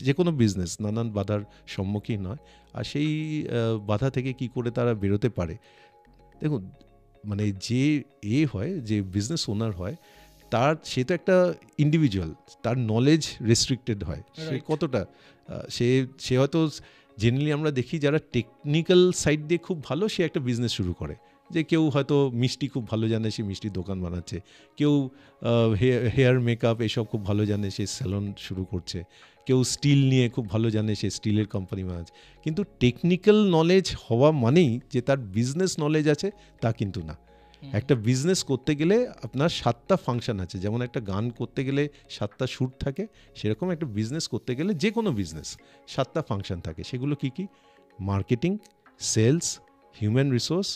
যে কোনো বিজনেস নানান বাধার সম্মুখীন হয়, আর সেই বাধা থেকে কি করে তারা বেরোতে পারে। দেখুন, মানে যে হয়, যে বিজনেস ওনার হয়, সে তো একটা ইন্ডিভিজুয়াল, তার নলেজ রেস্ট্রিক্টেড হয়। সে কতটা সে হয়তো জেনারেলি আমরা দেখি যারা টেকনিক্যাল সাইড দিয়ে খুব ভালো, সে একটা বিজনেস শুরু করে, যে কেউ হয়তো মিষ্টি খুব ভালো জানে, সে মিষ্টির দোকান বানাচ্ছে, কেউ হেয়ার মেকআপ এসব খুব ভালো জানে, সে স্যালন শুরু করছে, কেউ স্টিল নিয়ে খুব ভালো জানে, সে স্টিলের কোম্পানি বানাচ্ছে। কিন্তু টেকনিক্যাল নলেজ হওয়া মানেই যে তার বিজনেস নলেজ আছে তা কিন্তু না। একটা বিজনেস করতে গেলে আপনার 7টা ফাংশন আছে, যেমন একটা গান করতে গেলে 7টা সুর থাকে, সেরকম একটা বিজনেস করতে গেলে যে কোনো বিজনেস 7টা ফাংশন থাকে। সেগুলো কি কি? Marketing, sales, human resource,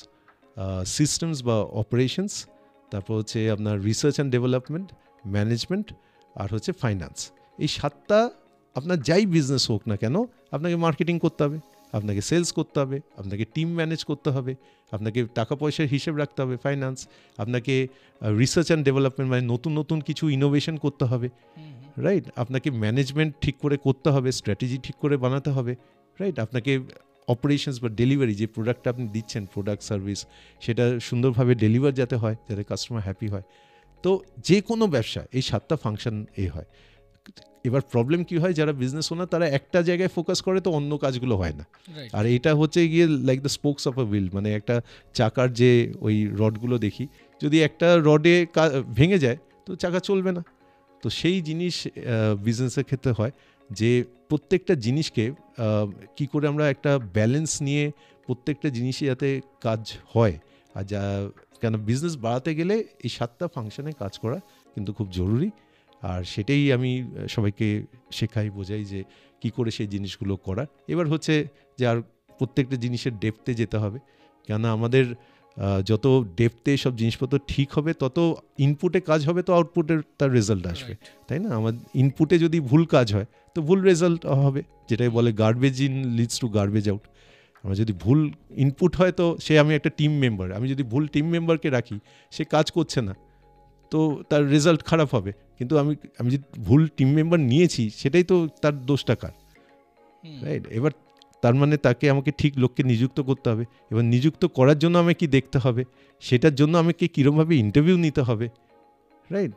systems বা অপারেশনস, তারপর হচ্ছে আপনার রিসার্চ অ্যান্ড ডেভেলপমেন্ট, ম্যানেজমেন্ট, আর হচ্ছে ফাইন্যান্স। এই 7টা আপনার যাই বিজনেস হোক না কেন, আপনাকে মার্কেটিং করতে হবে, আপনাকে সেলস করতে হবে, আপনাকে টিম ম্যানেজ করতে হবে, আপনাকে টাকা পয়সার হিসেব রাখতে হবে, ফাইন্যান্স, আপনাকে রিসার্চ অ্যান্ড ডেভেলপমেন্ট মানে নতুন নতুন কিছু ইনোভেশন করতে হবে, রাইট? আপনাকে ম্যানেজমেন্ট ঠিক করে করতে হবে, স্ট্র্যাটেজি ঠিক করে বানাতে হবে, রাইট? আপনাকে অপারেশনস বা ডেলিভারি, যে প্রোডাক্টটা আপনি দিচ্ছেন, প্রোডাক্ট সার্ভিস, সেটা সুন্দরভাবে ডেলিভার যাতে হয়, যাতে কাস্টমার হ্যাপি হয়। তো যে কোনো ব্যবসা এই 7টা ফাংশন হয়। এবার প্রবলেম কি হয়, যারা বিজনেস ওনার তারা একটা জায়গায় ফোকাস করে, তো অন্য কাজগুলো হয় না। আর এটা হচ্ছে গিয়ে like the spokes of a wheel, মানে একটা চাকার যে ওই রডগুলো দেখি, যদি একটা রডে ভেঙে যায় তো চাকা চলবে না। তো সেই জিনিস বিজনেসের ক্ষেত্রে হয় যে প্রত্যেকটা জিনিসকে কি করে আমরা একটা ব্যালেন্স নিয়ে প্রত্যেকটা জিনিসই যাতে কাজ হয়। আর কেন বিজনেস বাড়াতে গেলে এই 7টা ফাংশনে কাজ করা কিন্তু খুব জরুরি। আর সেটাই আমি সবাইকে শেখাই, বোঝাই যে কি করে সেই জিনিসগুলো করা। এবার হচ্ছে যে আর প্রত্যেকটা জিনিসের ডেপথে যেতে হবে, কেন আমাদের যত ডেপথে সব জিনিসপত্র ঠিক হবে, তত ইনপুটে কাজ হবে, তো আউটপুটের তার রেজাল্ট আসবে, তাই না? আমার ইনপুটে যদি ভুল কাজ হয় তো ভুল রেজাল্ট হবে, যেটাই বলে garbage in leads to garbage out. আমার যদি ভুল ইনপুট হয়, তো আমি একটা টিম মেম্বার, আমি যদি ভুল টিম মেম্বারকে রাখি, সে কাজ করছে না, তো তার রেজাল্ট খারাপ হবে। কিন্তু আমি যদি ভুল টিম মেম্বার নিয়েছি, সেটাই তো তার দোষটা কার, রাইট? এবার তার মানে তাকে আমাকে ঠিক লোককে নিযুক্ত করতে হবে। এবার নিযুক্ত করার জন্য আমাকে কি দেখতে হবে, সেটার জন্য আমাকে কীরকমভাবে ইন্টারভিউ নিতে হবে, রাইট?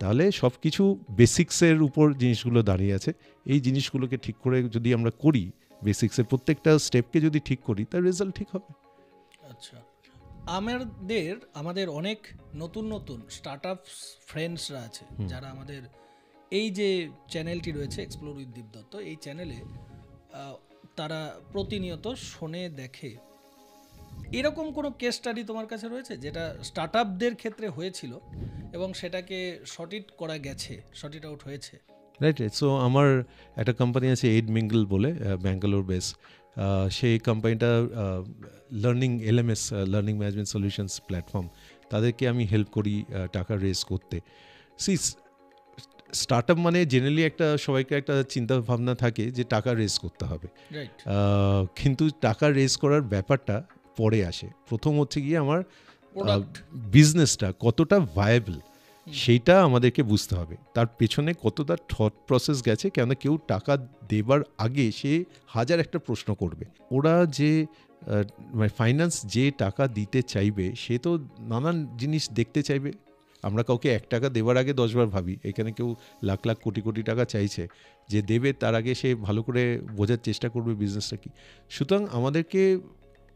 তাহলে সব কিছু বেসিক্সের উপর জিনিসগুলো দাঁড়িয়ে আছে। এই জিনিসগুলোকে ঠিক করে যদি আমরা করি, বেসিক্সের প্রত্যেকটা স্টেপকে যদি ঠিক করি, তার রেজাল্ট ঠিক হবে। আচ্ছা, আমাদের অনেক নতুন নতুন স্টার্টআপস ফ্রেন্ডসরা আছে, যারা আমাদের এই যে চ্যানেলটি রয়েছে এক্সপ্লোর উইথ দীপদত্ত, এই চ্যানেলে তারা প্রতিনিয়ত শোনে, দেখে। এরকম কোনো কেস স্টাডি তোমার কাছে রয়েছে যেটা স্টার্টআপদের ক্ষেত্রে হয়েছিল এবং সেটাকে শর্ট আউট হয়েছে? রাইট। সো আমার একটা কোম্পানি আছে এইড মিঙ্গল বলে, ব্যাঙ্গালোর বেস। সেই কোম্পানিটা learning LMS, learning management solutions platform, তাদেরকে আমি হেল্প করি টাকা রেজ করতে। স্টার্টআপ মানে জেনারেলি একটা সবাইকে একটা চিন্তা ভাবনা থাকে যে টাকা রেজ করতে হবে, কিন্তু টাকা রেজ করার ব্যাপারটা পরে আসে। প্রথম হচ্ছে গিয়ে আমার বিজনেসটা কতটা ভায়াবল, সেইটা আমাদেরকে বুঝতে হবে, তার পেছনে কতটা থট প্রসেস গেছে। কেন কেউ টাকা দেবার আগে সে হাজার একটা প্রশ্ন করবে। ওরা যে ফাইন্যান্স যে টাকা দিতে চাইবে, সে তো নানান জিনিস দেখতে চাইবে। আমরা কাউকে 1 টাকা দেওয়ার আগে 10 বার ভাবি। এখানে কেউ লাখ লাখ কোটি কোটি টাকা চাইছে, যে দেবে তার আগে সে ভালো করে বোঝার চেষ্টা করবে বিজনেসটা কি। সুতরাং আমাদেরকে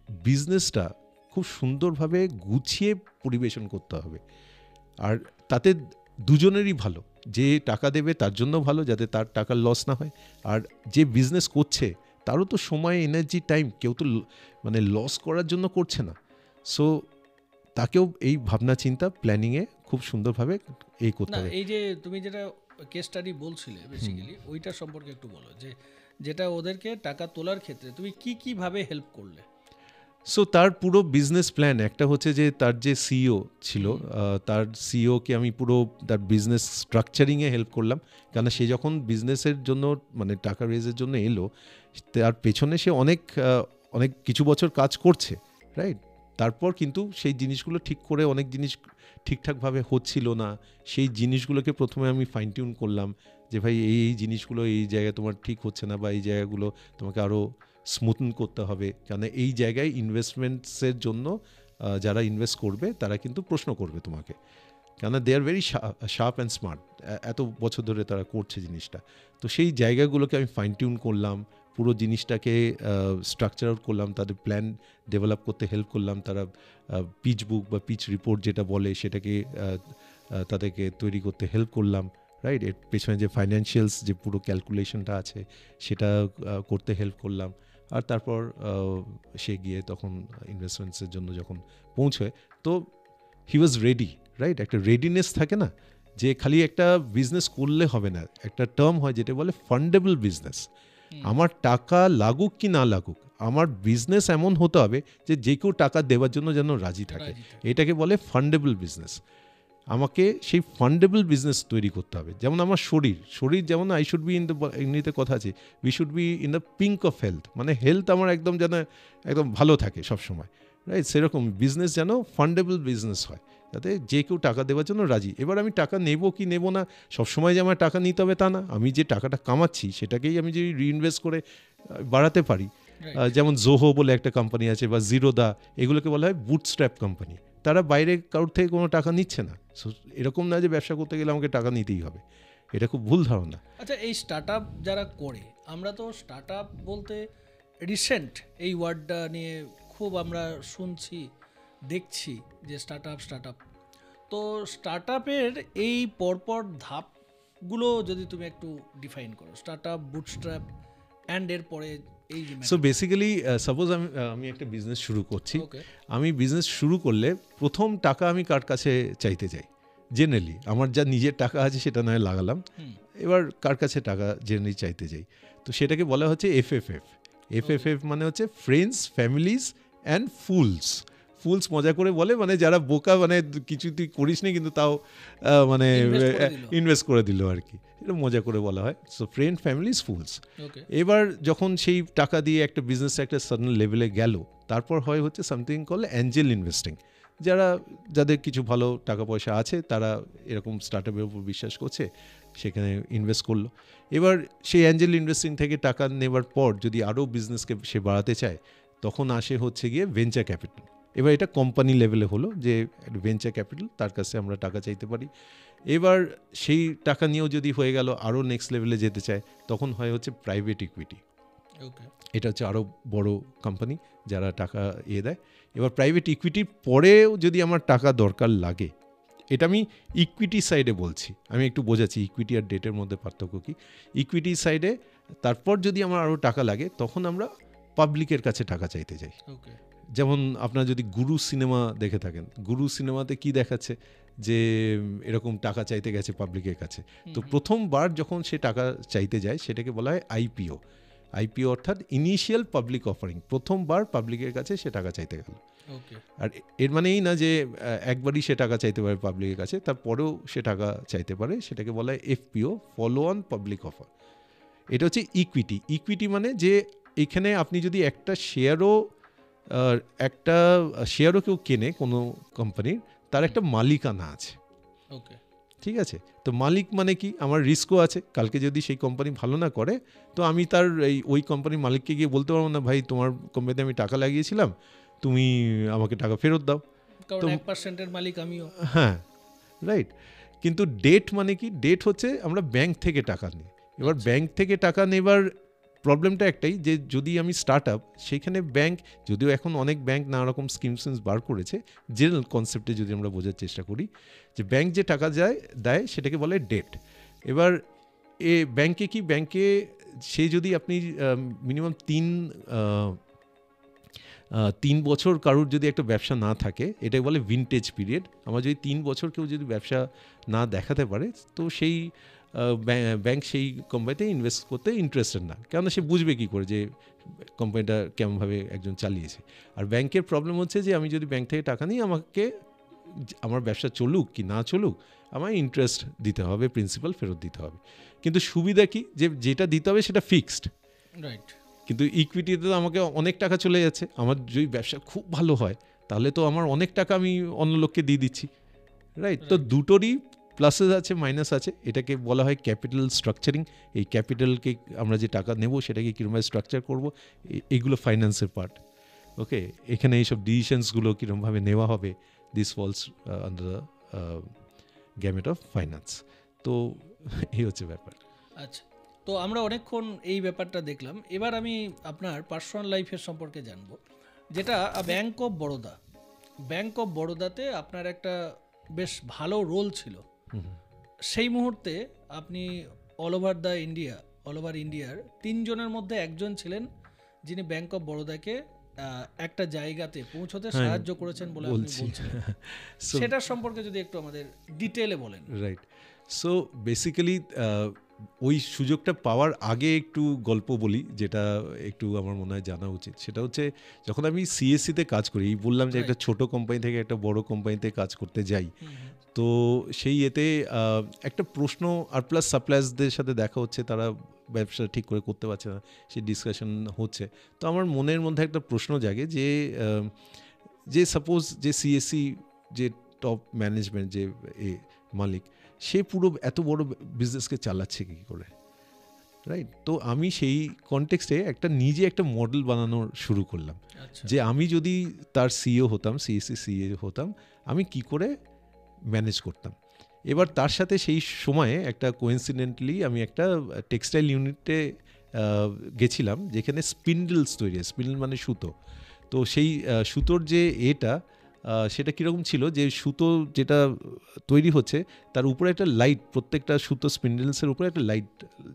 বিজনেসটা খুব সুন্দরভাবে গুছিয়ে পরিবেশন করতে হবে, আর তাতে দুজনেরই ভালো। যে টাকা দেবে তার জন্য ভালো, যাতে তার টাকার লস না হয়, আর যে বিজনেস করছে তারও তো সময়, এনার্জি, টাইম, কেউ তো মানে লস করার জন্য করছে না। সো তাকেও এই ভাবনা চিন্তা প্ল্যানিংয়ে খুব সুন্দরভাবে এই করতে না, হবে। এই যে তুমি যেটা কেস স্টাডি বলছিলে বেসিক্যালি ওইটা সম্পর্কে একটু বলো, যে যেটা ওদেরকে টাকা তোলার ক্ষেত্রে তুমি কি ভাবে হেল্প করলে? সো তার পুরো বিজনেস প্ল্যান, একটা হচ্ছে যে তার যে সিইও ছিল, তার সিইওকে আমি পুরো তার বিজনেস স্ট্রাকচারিংয়ে হেল্প করলাম, কেন সে যখন বিজনেসের জন্য মানে টাকা রেজের জন্য এলো, তার পেছনে সে অনেক কিছু বছর কাজ করছে, রাইট? তারপর কিন্তু সেই জিনিসগুলো ঠিক করে অনেক জিনিস ঠিকঠাকভাবে হচ্ছিল না, সেই জিনিসগুলোকে প্রথমে আমি ফাইন টিউন করলাম, যে ভাই এই জিনিসগুলো এই জায়গায় তোমার ঠিক হচ্ছে না, বা এই জায়গাগুলো তোমাকে আরও স্মুথন করতে হবে, কারণ এই জায়গায় ইনভেস্টমেন্টসের জন্য যারা ইনভেস্ট করবে তারা কিন্তু প্রশ্ন করবে তোমাকে, কেন they are very sharp and smart, এত বছর ধরে তারা করছে জিনিসটা। তো সেই জায়গাগুলোকে আমি ফাইন টিউন করলাম, পুরো জিনিসটাকে স্ট্রাকচার আউট করলাম, তাদের প্ল্যান ডেভেলপ করতে হেল্প করলাম, তারা পিচ বুক বা পিচ রিপোর্ট যেটা বলে সেটাকে তাদেরকে তৈরি করতে হেল্প করলাম, রাইট? এর পেছনে যে ফাইন্যান্সিয়ালস যে পুরো ক্যালকুলেশনটা আছে সেটা করতে হেল্প করলাম। আর তারপর সে গিয়ে তখন ইনভেস্টমেন্টসের জন্য যখন পৌঁছয়, তো হি ওয়াজ রেডি, রাইট? একটা রেডিনেস থাকে না, যে খালি একটা বিজনেস করলে হবে না, একটা টার্ম হয় যেটা বলে ফান্ডেবল বিজনেস। আমার টাকা লাগুক কি না লাগুক, আমার বিজনেস এমন হতে হবে যে যে কেউ টাকা দেওয়ার জন্য যেন রাজি থাকে, এটাকে বলে ফান্ডেবল বিজনেস। আমাকে সেই ফান্ডেবল বিজনেস তৈরি করতে হবে। যেমন আমার শরীর যেমন I should be in the, এমনিতে কথা আছে, we should be in the pink of health, মানে হেলথ আমার একদম যেন একদম ভালো থাকে সবসময়, রাইট? সেরকম বিজনেস যেন ফান্ডেবল বিজনেস হয়, যাতে যে কেউ টাকা দেওয়ার জন্য রাজি। এবার আমি টাকা নেব কি নেব না, সবসময় যে আমার টাকা নিতে হবে তা না, আমি যে টাকাটা কামাচ্ছি সেটাকেই আমি যদি রিইনভেস্ট করে বাড়াতে পারি। যেমন জোহো বলে একটা কোম্পানি আছে, বা জিরোদা, এগুলোকে বলা হয় বুটস্ট্র্যাপ কোম্পানি, তারা বাইরে কারোর থেকে কোনো টাকা নিচ্ছে না। সো এরকম না যে ব্যবসা করতে গেলে আমাকে টাকা নিতেই হবে, এটা খুব ভুল ধারণা। আচ্ছা, এই স্টার্ট আপ যারা করে, আমরা তো স্টার্ট আপ বলতে রিসেন্ট এই ওয়ার্ডটা নিয়ে খুব আমরা শুনছি দেখছি, যে স্টার্ট আপ। তো স্টার্ট আপের এই পরপর ধাপগুলো যদি তুমি একটু ডিফাইন করো, স্টার্ট আপ, বুটস্ট্র্যাপ অ্যান্ড এর পরে এই যে সো বেসিক্যালি সাপোজ আমি একটা বিজনেস শুরু করছি, ওকে, আমি বিজনেস শুরু করলে প্রথম টাকা আমি কার কাছে চাইতে যাই? জেনারেলি আমার যা নিজের টাকা আছে সেটা নয় লাগালাম, এবার কার কাছে টাকা জেনারেলি চাইতে যাই? তো সেটাকে বলা হচ্ছে এফএফএফ, মানে হচ্ছে ফ্রেন্ডস, ফ্যামিলিজ অ্যান্ড ফুলস। মজা করে বলে, মানে যারা বোকা, মানে কিছু তুই করিস নি কিন্তু তাও মানে ইনভেস্ট করে দিল আর কি, এটা মজা করে বলা হয়। So friend, families, fools. এবার যখন সেই টাকা দিয়ে একটা বিজনেস একটা সার্টেন লেভেলে গেল, তারপর হচ্ছে সামথিং কল অ্যাঞ্জেল ইনভেস্টিং, যাদের কিছু ভালো টাকা পয়সা আছে, তারা এরকম স্টার্টআপের উপর বিশ্বাস করছে, সেখানে ইনভেস্ট করলো। এবার সেই অ্যাঞ্জেল ইনভেস্টিং থেকে টাকা নেবার পর যদি আরও বিজনেসকে সে বাড়াতে চায়, তখন আসে হচ্ছে গিয়ে ভেঞ্চার ক্যাপিটাল। এবার এটা কোম্পানি লেভেলে হলো যে ভেঞ্চার ক্যাপিটাল, তার কাছে আমরা টাকা চাইতে পারি। এবার সেই টাকা নিয়েও যদি হয়ে গেল, আরও নেক্সট লেভেলে যেতে চায়, তখন হচ্ছে প্রাইভেট ইকুইটি। এটা হচ্ছে আরও বড় কোম্পানি যারা টাকা দেয়। এবার প্রাইভেট ইকুইটির পরেও যদি আমার টাকা দরকার লাগে, এটা আমি ইকুইটি সাইডে বলছি, আমি একটু বোঝাচ্ছি ইকুইটি আর ডেটের মধ্যে পার্থক্য কী। ইকুইটি সাইডে তারপর যদি আমার আরও টাকা লাগে, তখন আমরা পাবলিকের কাছে টাকা চাইতে যাই। যেমন আপনারা যদি গুরু সিনেমা দেখে থাকেন, গুরু সিনেমাতে কি দেখাচ্ছে, যে এরকম টাকা চাইতে গেছে পাবলিকের কাছে। তো প্রথমবার যখন সে টাকা চাইতে যায়, সেটাকে বলা হয় আইপিও অর্থাৎ ইনিশিয়াল পাবলিক অফারিং। প্রথমবার পাবলিকের কাছে সে টাকা চাইতে গেল। আর এর মানে এই না যে একবারই সে টাকা চাইতে পারে পাবলিকের কাছে, তারপরেও সে টাকা চাইতে পারে, সেটাকে বলা হয় FPO, follow on public offer. এটা হচ্ছে ইকুইটি মানে যে এখানে আপনি যদি একটা শেয়ারও কেউ কেনে কোনো কোম্পানির, তার একটা মালিকানা আছে, ঠিক আছে? তো মালিক মানে কি, আমার রিস্কও আছে, কালকে যদি সেই কোম্পানি ভালো না করে, তো আমি তার ওই কোম্পানির মালিককে গিয়ে বলতে পারবো না, ভাই তোমার কোম্পানিতে আমি টাকা লাগিয়েছিলাম, তুমি আমাকে টাকা ফেরত দাও, কারণ 1% মালিক আমিও। হ্যাঁ, রাইট। কিন্তু ডেট মানে কি, ডেট হচ্ছে আমরা ব্যাংক থেকে টাকা নিই। এবার ব্যাংক থেকে টাকা নেবার প্রবলেমটা একটাই যে যদি আমি স্টার্ট আপ, সেইখানে ব্যাংক, যদিও এখন অনেক ব্যাংক নানা রকম স্কিমস বার করেছে, জেনারেল কনসেপ্টে যদি আমরা বোঝার চেষ্টা করি, যে ব্যাংক যে টাকা দেয় সেটাকে বলে ডেট। এবার ব্যাংকে কি, ব্যাংকে সে যদি আপনি মিনিমাম 3 বছর কারোর যদি একটা ব্যবসা না থাকে, এটাকে বলে ভিনটেজ পিরিয়ড। আমার যদি 3 বছর কেউ যদি ব্যবসা না দেখাতে পারে, তো সেই ব্যাংক সেই কোম্পানিতে ইনভেস্ট করতে ইন্টারেস্টেড না, কেননা সে বুঝবে কী করে যে কোম্পানিটা কেমনভাবে একজন চালিয়েছে। আর ব্যাংকের প্রবলেম হচ্ছে যে আমি যদি ব্যাংক থেকে টাকা নিই, আমাকে আমার ব্যবসা চলুক কি না চলুক, আমার ইন্টারেস্ট দিতে হবে, প্রিন্সিপাল ফেরত দিতে হবে। কিন্তু সুবিধা কি, যে যেটা দিতে হবে সেটা ফিক্সড, রাইট। কিন্তু ইকুইটিতে তো আমাকে অনেক টাকা চলে যাচ্ছে। আমার যদি ব্যবসা খুব ভালো হয়, তাহলে তো আমার অনেক টাকা আমি অন্য লোককে দিয়ে দিচ্ছি, রাইট? তো দুটোরই প্লাসেস আছে, মাইনাস আছে। এটাকে বলা হয় ক্যাপিটাল স্ট্রাকচারিং। এই ক্যাপিটালকে আমরা যে টাকা নেব সেটাকে কীরকমভাবে স্ট্রাকচার করবো, এইগুলো ফাইন্যান্সের পার্ট। ওকে, এখানে এইসব ডিসিশনসগুলো কীরকমভাবে নেওয়া হবে, this false under the gamut of finance. তো এই হচ্ছে ব্যাপার। আচ্ছা, তো আমরা অনেকক্ষণ এই ব্যাপারটা দেখলাম। এবার আমি আপনার পার্সোনাল লাইফের সম্পর্কে জানবো, যেটা bank of Baroda. Bank of বরোদাতে আপনার একটা বেশ ভালো রোল ছিল। সেই মুহূর্তে আপনি অল ওভার ইন্ডিয়ার 3 জনের মধ্যে একজন ছিলেন যিনি ব্যাংক অফ বরোদাকে একটা জায়গাতে পৌঁছতে সাহায্য করেছেন বলে আপনি বলছিলেন। সেটার সম্পর্কে যদি একটু আমাদের ডিটেলে বলেন। রাইট। সো বেসিক্যালি ওই সুযোগটা পাওয়ার আগে একটু গল্প বলি, যেটা একটু আমার মনে হয় জানা উচিত। সেটা হচ্ছে, যখন আমি সিএসসিতে কাজ করি, বললাম যে একটা ছোট কোম্পানি থেকে একটা বড় কোম্পানিতে কাজ করতে যাই, তো সেই এতে একটা প্রশ্ন, আর প্লাস সাপ্লায়ার্সদের সাথে দেখা হচ্ছে, তারা ব্যবসা ঠিক করে করতে পারছে না, সেই ডিসকাশন হচ্ছে। তো আমার মনের মধ্যে একটা প্রশ্ন জাগে যে সাপোজ যে সিএসসি যে টপ ম্যানেজমেন্ট, যে মালিক, সে পুরো এত বড় বিজনেসকে চালাচ্ছে কী করে, রাইট? তো আমি সেই কনটেক্সটে নিজে একটা মডেল বানানো শুরু করলাম, যে আমি যদি তার সিইও হতাম, সিএসসি সিইও হতাম, আমি কি করে ম্যানেজ করতাম। এবার তার সাথে সেই সময়ে একটা কোইন্সিডেন্টলি আমি একটা টেক্সটাইল ইউনিটে গেছিলাম, যেখানে স্পিন্ডলস তৈরি হয়, স্পিন্ডল মানে সুতো। তো সেই সুতোর যে সেটা কীরকম ছিল, যে সুতো যেটা তৈরি হচ্ছে তার উপরে একটা লাইট, প্রত্যেকটা সুতো স্পিন্ডলসের উপরে একটা লাইট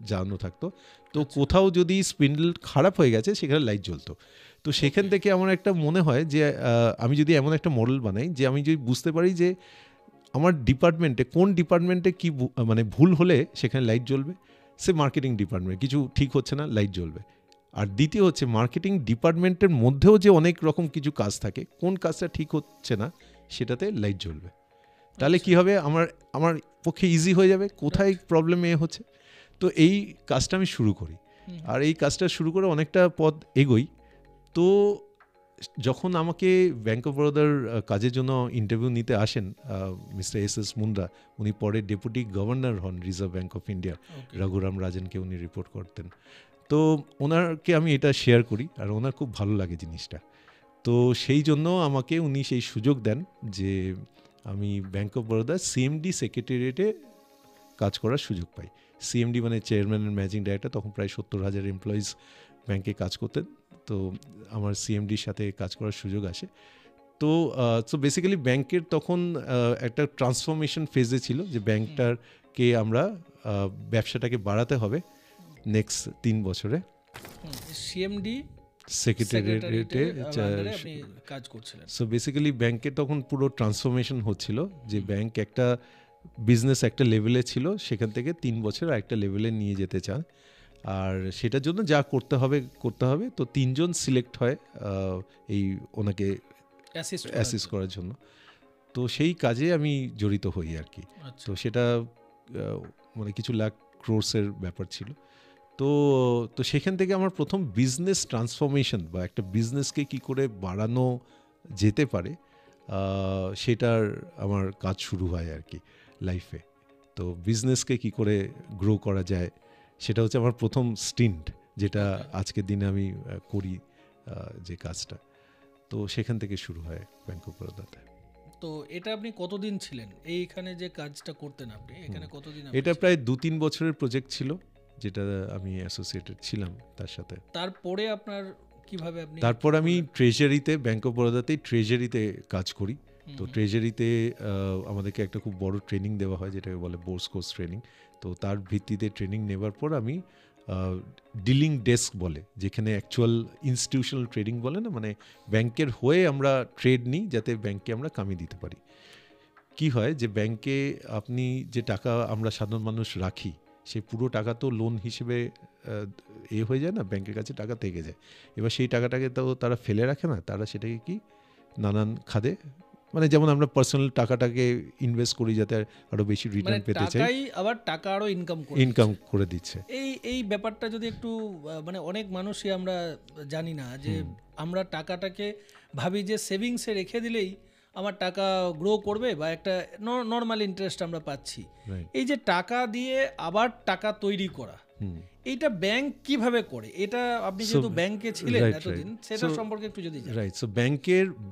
জ্বালানো থাকতো। তো কোথাও যদি স্পিন্ডল খারাপ হয়ে গেছে, সেখানে লাইট জ্বলতো। তো সেখান থেকে আমার একটা মনে হয় যে আমি যদি এমন একটা মডেল বানাই, যে আমি যদি বুঝতে পারি যে আমার ডিপার্টমেন্টে, কোন ডিপার্টমেন্টে কি মানে ভুল হলে সেখানে লাইট জ্বলবে। সে মার্কেটিং ডিপার্টমেন্ট কিছু ঠিক হচ্ছে না, লাইট জ্বলবে। আর দ্বিতীয় হচ্ছে, মার্কেটিং ডিপার্টমেন্টের মধ্যেও যে অনেক রকম কিছু কাজ থাকে, কোন কাজটা ঠিক হচ্ছে না সেটাতে লাইট জ্বলবে। তাহলে কি হবে, আমার পক্ষে ইজি হয়ে যাবে কোথায় প্রবলেম হচ্ছে। তো এই কাজটা আমি শুরু করি, আর এই কাজটা শুরু করে অনেকটা পথ এগোই। তো যখন আমাকে ব্যাংক অফ বরোদার কাজের জন্য ইন্টারভিউ নিতে আসেন মিস্টার এস মুন্ডা, উনি পরে ডেপুটি গভর্নর হন Reserve Bank of India, Raghuram রাজনকে উনি রিপোর্ট করতেন। তো ওনাকে আমি এটা শেয়ার করি, আর ওনার খুব ভালো লাগে জিনিসটা। তো সেই জন্য আমাকে উনি সেই সুযোগ দেন যে আমি ব্যাংক অফ বরোদা সিএমডি সেক্রেটারিয়েটে কাজ করার সুযোগ পাই। সিএমডি মানে চেয়ারম্যান অ্যান্ড ম্যানেজিং ডাইরেক্টর, তখন প্রায় 70,000 এমপ্লয়িজ ব্যাংকে কাজ করতেন। তো আমার সিএমডির সাথে কাজ করার সুযোগ আসে। তো বেসিক্যালি ব্যাংকের তখন একটা ট্রান্সফরমেশন ফেজে ছিল, যে ব্যাংকটাকে আমরা ব্যবসাটাকে বাড়াতে হবে নেক্সট 3 বছরে। সিএমডি সেক্রেটারিয়েটে কাজ করছিলেন। সো বেসিক্যালি ব্যাংকে তখন পুরো ট্রান্সফরমেশন হচ্ছিল, যে ব্যাংক একটা বিজনেস একটা লেভেলে ছিল, সেখান থেকে 3 বছর আরেকটা লেভেলে নিয়ে যেতে চান। আর সেটার জন্য যা করতে হবে। তো 3 জন সিলেক্ট হয় এই ওনাকে অ্যাসিস্ট করার জন্য। তো সেই কাজে আমি জড়িত হই আর কি। তো সেটা মানে কিছু লাখ ক্রোর্সের ব্যাপার ছিল। তো সেখান থেকে আমার প্রথম বিজনেস ট্রান্সফরমেশন, বা একটা বিজনেসকে কি করে বাড়ানো যেতে পারে, সেটার আমার কাজ শুরু হয় আর কি লাইফে। তো বিজনেসকে কি করে গ্রো করা যায়, সেটা হচ্ছে আমার প্রথম স্টিন্ট, যেটা আজকের দিনে আমি করি যে কাজটা। তো সেখান থেকে শুরু হয় ব্যাংক অফ বরোদাতে। তো এটা আপনি কতদিন ছিলেন এইখানে যে কাজটা করতেন আপনি, এখানে কতদিন? এটা প্রায় 2-3 বছরের প্রজেক্ট ছিল। যেটা আমি অ্যাসোসিয়েটেড ছিলাম তার সাথে। তারপরে আপনার কিভাবে আপনি তারপর আমি ট্রেজারিতে, ব্যাংক অফ বরোদাতেই ট্রেজারিতে কাজ করি। তো ট্রেজারিতে আমাদেরকে একটা খুব বড় ট্রেনিং দেওয়া হয় যেটাকে বলে বোর্স কোর্স ট্রেনিং। তো তার ভিত্তিতে ট্রেনিং নেবার পর আমি ডিলিং ডেস্ক বলে, যেখানে অ্যাকচুয়াল ইনস্টিটিউশনাল ট্রেডিং বলে না, মানে ব্যাংকের হয়ে আমরা ট্রেড নিই যাতে ব্যাংকে আমরা কামিয়ে দিতে পারি। কি হয় যে ব্যাংকে আপনি যে টাকা আমরা সাধারণ মানুষ রাখি, সেই পুরো টাকা তো লোন হিসেবে হয়ে যায় না, ব্যাংকের কাছে টাকা থেকে যায়। এবার সেই টাকাটাকে তো তারা ফেলে রাখে না, তারা সেটাকে কি নানান খাদে, মানে যেমন আমরা পার্সোনাল টাকাটাকে ইনভেস্ট করি যাতে আরো বেশি রিটার্ন পেতে চাই, আবার টাকা আরো ইনকাম করে দিচ্ছে। এই ব্যাপারটা যদি একটু মানে অনেক মানুষই আমরা জানি না যে আমরা টাকাটাকে ভাবি যে সেভিংসে রেখে দিলেই আমার টাকা গ্রো করবে বা একটা নর্মাল ইন্টারেস্ট আমরা পাচ্ছি। এই যে টাকা দিয়ে আবার টাকা তৈরি করা, এইটা ব্যাংক কিভাবে করে? এটা আপনি যেহেতু ব্যাংকে ছিলেন এতদিন, সেটা সম্পর্কে একটু যদি জানেন। রাইট, সো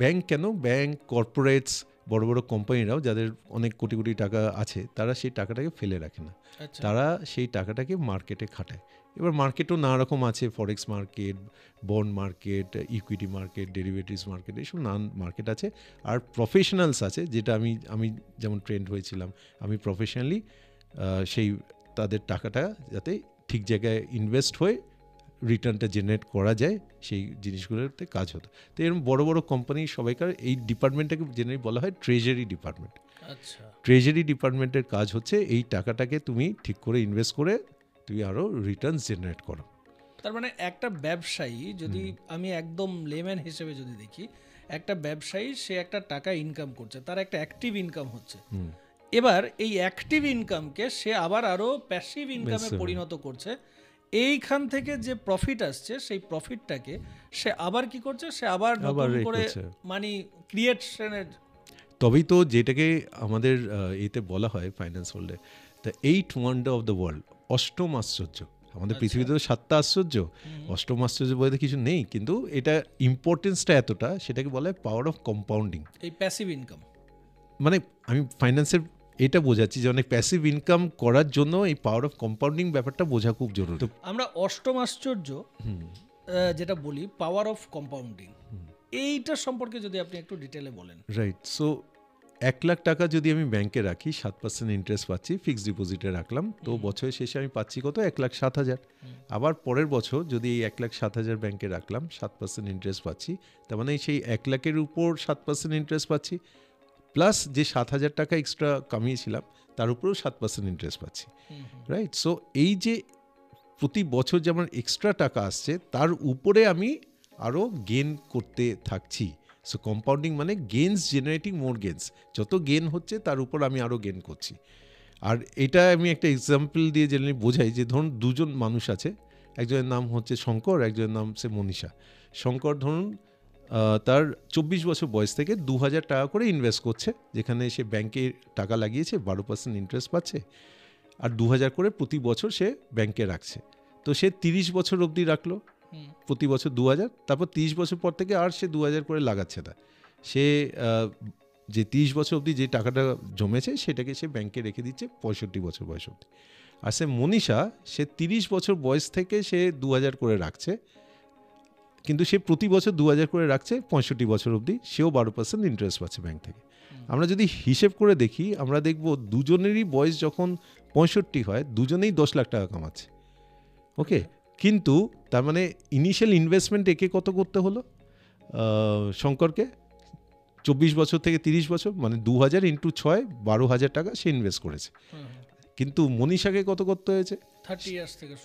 ব্যাংক কেন, ব্যাংক, কর্পোরেটস, বড় বড় কোম্পানিরাও যাদের অনেক কোটি কোটি টাকা আছে, তারা সেই টাকাটাকে ফেলে রাখে না, তারা সেই টাকাটাকে মার্কেটে খাটায়। এবার মার্কেটও নানা রকম আছে, ফরেক্স market, bond market, equity market, derivatives market, এইসব নানান মার্কেট আছে। আর প্রফেশনালস আছে, যেটা আমি যেমন ট্রেন্ড হয়েছিলাম, আমি প্রফেশনালি সেই তাদের টাকাটা যাতে ঠিক জায়গায় ইনভেস্ট হয়ে রিটার্নটা জেনারেট করা যায়, সেই জিনিসগুলোতে কাজ হতো। তো এরকম বড় বড় কোম্পানি সবাইকার এই ডিপার্টমেন্টটাকে জেনারেলি বলা হয় ট্রেজারি ডিপার্টমেন্ট। আচ্ছা, ট্রেজারি ডিপার্টমেন্টের কাজ হচ্ছে এই টাকাটাকে তুমি ঠিক করে ইনভেস্ট করে তুমি আরও রিটার্ন জেনারেট করো। তার মানে একটা ব্যবসায়ী, যদি আমি একদম লেম্যান হিসেবে যদি দেখি, একটা ব্যবসায়ী সে একটা টাকা ইনকাম করছে, তার একটা অ্যাক্টিভ ইনকাম হচ্ছে। এবার এই অ্যাক্টিভ ইনকামকে সে আবার আরো প্যাসিভ ইনকামে পরিণত করছে। এইখান থেকে যে প্রফিট আসছে, সেই প্রফিটটাকে সে আবার কি করছে, সে আবার নতুন করে মানি ক্রিয়েশনের। তবেই তো যেটাকে আমাদের এতে বলা হয় ফাইন্যান্স ওয়ার্ল্ডে the 8 wonder of the world, অষ্টম আশ্চর্য। আমাদের পৃথিবীতে তো 7টা আশ্চর্য, অষ্টম আশ্চর্য বলতে কিছু নেই, কিন্তু এটা ইম্পর্টেন্সটা এতটা, সেটাকে বলা হয় পাওয়ার অফ কম্পাউন্ডিং, এই প্যাসিভ ইনকাম। মানে আমি ফাইন্যান্সের এটা বোঝাচ্ছি যে অনেক প্যাসিভ ইনকাম করার জন্য এই পাওয়ার অফ কম্পাউন্ডিং ব্যাপারটা বোঝা খুব জরুরি। আমরা অষ্টম আশ্চর্য যেটা বলি, পাওয়ার অফ কম্পাউন্ডিং, এইটা সম্পর্কে যদি আপনি একটু ডিটেলে বলেন। রাইট, সো 1 লাখ টাকা যদি আমি ব্যাংকে রাখি, 7% ইন্টারেস্ট পাচ্ছি, ফিক্সড ডিপোজিটে রাখলাম, তো বছরের শেষে আমি পাচ্ছি কত, 1,07,000। আবার পরের বছর যদি এই 1,07,000 ব্যাংকে রাখলাম, 7% ইন্টারেস্ট পাচ্ছি, তার মানে সেই 1 লাখের উপর 7% ইন্টারেস্ট পাচ্ছি, প্লাস যে 7,000 টাকা এক্সট্রা কামিয়েছিলাম তার উপরেও 7% ইন্টারেস্ট পাচ্ছি। রাইট, সো এই যে প্রতি বছর যে আমার এক্সট্রা টাকা আসছে, তার উপরে আমি আরও গেন করতে থাকছি। সো কম্পাউন্ডিং মানে গেনস জেনারেটিং মোর গেনস, যত গেন হচ্ছে তার উপর আমি আরও গেন করছি। আর এটা আমি একটা এক্সাম্পল দিয়ে জেনারেলি বোঝাই যে ধরুন দুজন মানুষ আছে, একজনের নাম হচ্ছে শঙ্কর, একজনের নাম হচ্ছে মনীষা। শঙ্কর ধরুন তার 24 বছর বয়স থেকে 2,000 টাকা করে ইনভেস্ট করছে, যেখানে সে ব্যাংকে টাকা লাগিয়েছে, 12% ইন্টারেস্ট পাচ্ছে, আর 2,000 করে প্রতি বছর সে ব্যাংকে রাখছে। তো সে 30 বছর অবধি রাখলো, প্রতি বছর 2,000, তারপর 30 বছর পর থেকে আর সে 2,000 করে লাগাচ্ছে না। সে যে 30 বছর অবধি যে টাকাটা জমেছে সেটাকে সে ব্যাংকে রেখে দিচ্ছে 65 বছর বয়স অবধি। আর সে মনীষা, সে 30 বছর বয়স থেকে সে 2,000 করে রাখছে, কিন্তু সে প্রতি বছর 2,000 করে রাখছে 65 বছর অবধি, সেও 12% ইন্টারেস্ট পাচ্ছে ব্যাংক থেকে। আমরা যদি হিসেব করে দেখি, আমরা দেখব দুজনেরই বয়স যখন 65 হয়, দুজনেই 10 লাখ টাকা কামাচ্ছে। ওকে, কিন্তু তার মানে ইনিশিয়াল ইনভেস্টমেন্ট একে কত করতে হলো, শঙ্করকে 24 বছর থেকে 30 বছর, মানে 2,000 ইন্টু 6, 12,000 টাকা সে ইনভেস্ট করেছে। কিন্তু মনীষাকে কত করতে হয়েছে,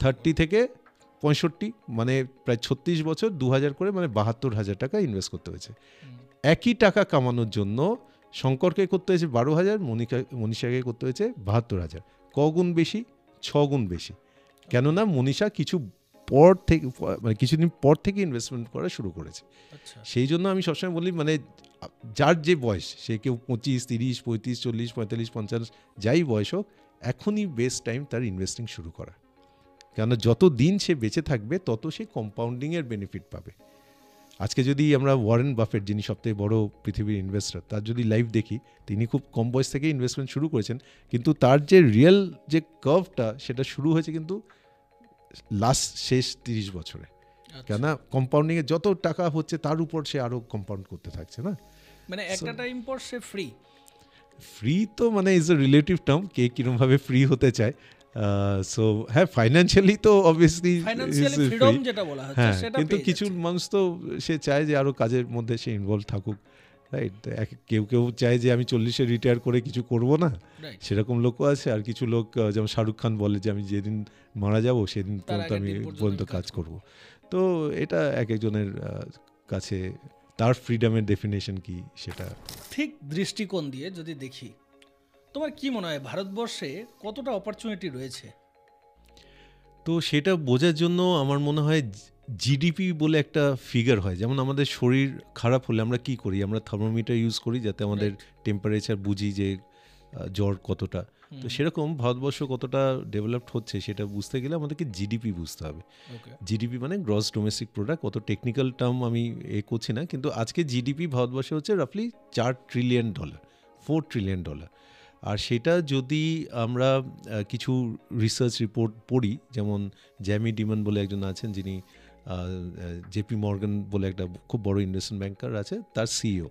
30 থেকে 65, মানে প্রায় 36 বছর, 2,000 করে, মানে 72,000 টাকা ইনভেস্ট করতে হয়েছে। একই টাকা কামানোর জন্য শঙ্করকে করতে হয়েছে 12,000, মনীষাকে করতে হয়েছে 72,000। কগুণ বেশি? 6 গুণ বেশি। কেননা মনীষা কিছুদিন পর থেকে ইনভেস্টমেন্ট করা শুরু করেছে। সেই জন্য আমি সবসময় বলি, মানে যার যে বয়স, সে কেউ 25, 30, 35, 40, 45, 50 যাই বয়স হোক, এখনই বেস্ট টাইম তার ইনভেস্টিং শুরু করা। কেননা যত দিন সে বেঁচে থাকবে তত সে কম্পাউন্ডিংয়ের বেনিফিট পাবে। আজকে যদি আমরা ওয়ারেন বাফেট, যিনি সবথেকে বড় পৃথিবীর ইনভেস্টর, তার যদি লাইফ দেখি, তিনি খুব কম বয়স থেকে ইনভেস্টমেন্ট শুরু করেছেন, কিন্তু তার যে রিয়েল যে কার্ভটা, সেটা শুরু হয়েছে কিন্তু লাস্ট শেষ 30 বছরে, কেন কম্পাউন্ডিংয়ে যত টাকা হচ্ছে তার উপর সে আরও কম্পাউন্ড করতে থাকছে না। মানে একটা টাইম পর সে ফ্রি তো মানে ইজ এ রিলেটিভ টার্ম, কে কিরমভাবে ফ্রি হতে চায়। সো হ্যাঁ, ফাইন্যান্সিয়ালি তো অবভিয়াসলি ফ্রিডম যেটা বলা হচ্ছে হ্যাঁ, সেটা কিন্তু কিছু মানুষ তো সে চায় যে আরও কাজের মধ্যে সে ইনভলভ থাকুক, রাইট। কেউ কেউ চায় যে আমি 40-এ রিটায়ার করে কিছু করব না, সেরকম লোকও আছে। আর কিছু লোক যেমন শাহরুখ খান বলে যে আমি যেদিন মারা যাব সেদিন পর্যন্ত আমি পর্যন্ত কাজ করব। তো এটা এক একজনের কাছে তার ফ্রিডমের ডেফিনেশন কি সেটা ঠিক দৃষ্টিকোণ দিয়ে যদি দেখি, তোমার কি মনে হয় ভারতবর্ষে কতটা অপরচুনিটি রয়েছে? তো সেটা বোঝার জন্য আমার মনে হয় জিডিপি বলে একটা ফিগার হয়। যেমন আমাদের শরীর খারাপ হলে আমরা কি করি, আমরা থার্মোমিটার ইউজ করি যাতে আমাদের টেম্পারেচার বুঝি যে জ্বর কতটা। তো সেরকম ভারতবর্ষ কতটা ডেভেলপড হচ্ছে সেটা বুঝতে গেলে আমাদেরকে জিডিপি বুঝতে হবে। জিডিপি মানে গ্রস ডোমেস্টিক প্রোডাক্ট, কত টেকনিক্যাল টার্ম আমি করছি না, কিন্তু আজকে জিডিপি ভারতবর্ষে হচ্ছে রাফলি $4 ট্রিলিয়ন, $4 ট্রিলিয়ন। আর সেটা যদি আমরা কিছু রিসার্চ রিপোর্ট পড়ি, যেমন জ্যামি ডিমন বলে একজন আছেন যিনি জেপি মর্গান বলে একটা খুব বড় ইনভেস্টমেন্ট ব্যাংকার আছে, তার সিইও।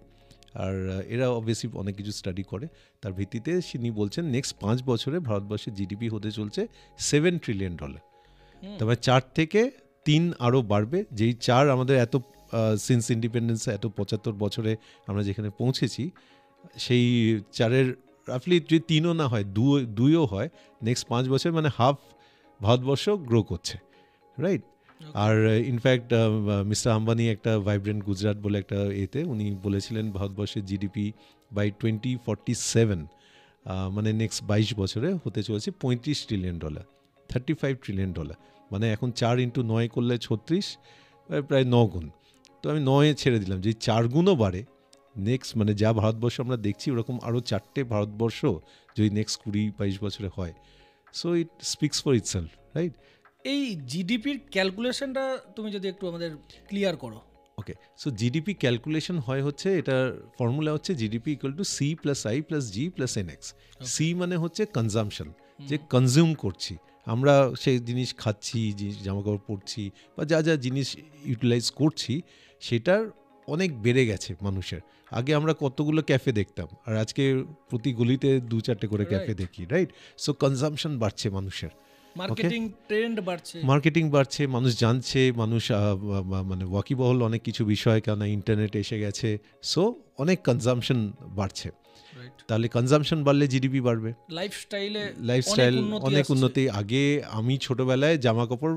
আর এরা অবভিয়াসলি অনেক কিছু স্টাডি করে, তার ভিত্তিতে তিনি বলছেন নেক্সট 5 বছরে ভারতবর্ষের জিডিপি হতে চলছে $7 ট্রিলিয়ন। তবে 4 থেকে 3 আরও বাড়বে, যেই 4 আমাদের এত সিন্স ইন্ডিপেন্ডেন্স এত 75 বছরে আমরা যেখানে পৌঁছেছি, সেই 4-এর রাফলি যদি 3ও না হয় 2ও হয়, নেক্সট 5 বছর মানে হাফ ভারতবর্ষ গ্রো করছে, রাইট। আর ইনফ্যাক্ট মিস্টার আম্বানি একটা ভাইব্রেন্ট গুজরাট বলে একটা উনি বলেছিলেন ভারতবর্ষের জিডিপি বাই 2047 মানে নেক্সট 22 বছরে হতে চলেছে $35 ট্রিলিয়ন, $35 ট্রিলিয়ন। মানে এখন 4 × 9 করলে 36, প্রায় 9 গুণ। তো আমি 9 ছেড়ে দিলাম, যে 4 গুণও বাড়ে নেক্সট, মানে যা ভারতবর্ষ আমরা দেখছি ওরকম আরও 4টে ভারতবর্ষ যদি নেক্সট 20-22 বছরে হয়। So it speaks for itself, right. এই জিডিপির ক্যালকুলেশনটা তুমি যদি একটু আমাদের ক্লিয়ার করো। ওকে, সো জিডিপি ক্যালকুলেশন হয় হচ্ছে, এটার ফর্মুলা হচ্ছে GDP equal to C+I+G+NX। C মানে হচ্ছে কনজামশন, যে কনজিউম করছি আমরা, সেই জিনিস খাচ্ছি, জামাকাপড় পরছি, বা যা যা জিনিস ইউটিলাইজ করছি সেটার অনেক বেড়ে গেছে মানুষের। আগে আমরা কতগুলো ক্যাফে দেখতাম, আর আজকে প্রতি গলিতে 2-4টে করে ক্যাফে দেখি, রাইট। সো কনজামশন বাড়ছে মানুষের, মার্কেটিং বাড়ছে, মানুষ জানছে, মানুষ মানে ওয়াকিবহল অনেক কিছু বিষয়, কেন ইন্টারনেট এসে গেছে। সো অনেক কনজামশন বাড়ছে, তাহলে কনজামশন বাড়লে জিডিপি বাড়বে। লাইফস্টাইল অনেক উন্নতি। আগে আমি ছোটবেলায় জামা কাপড়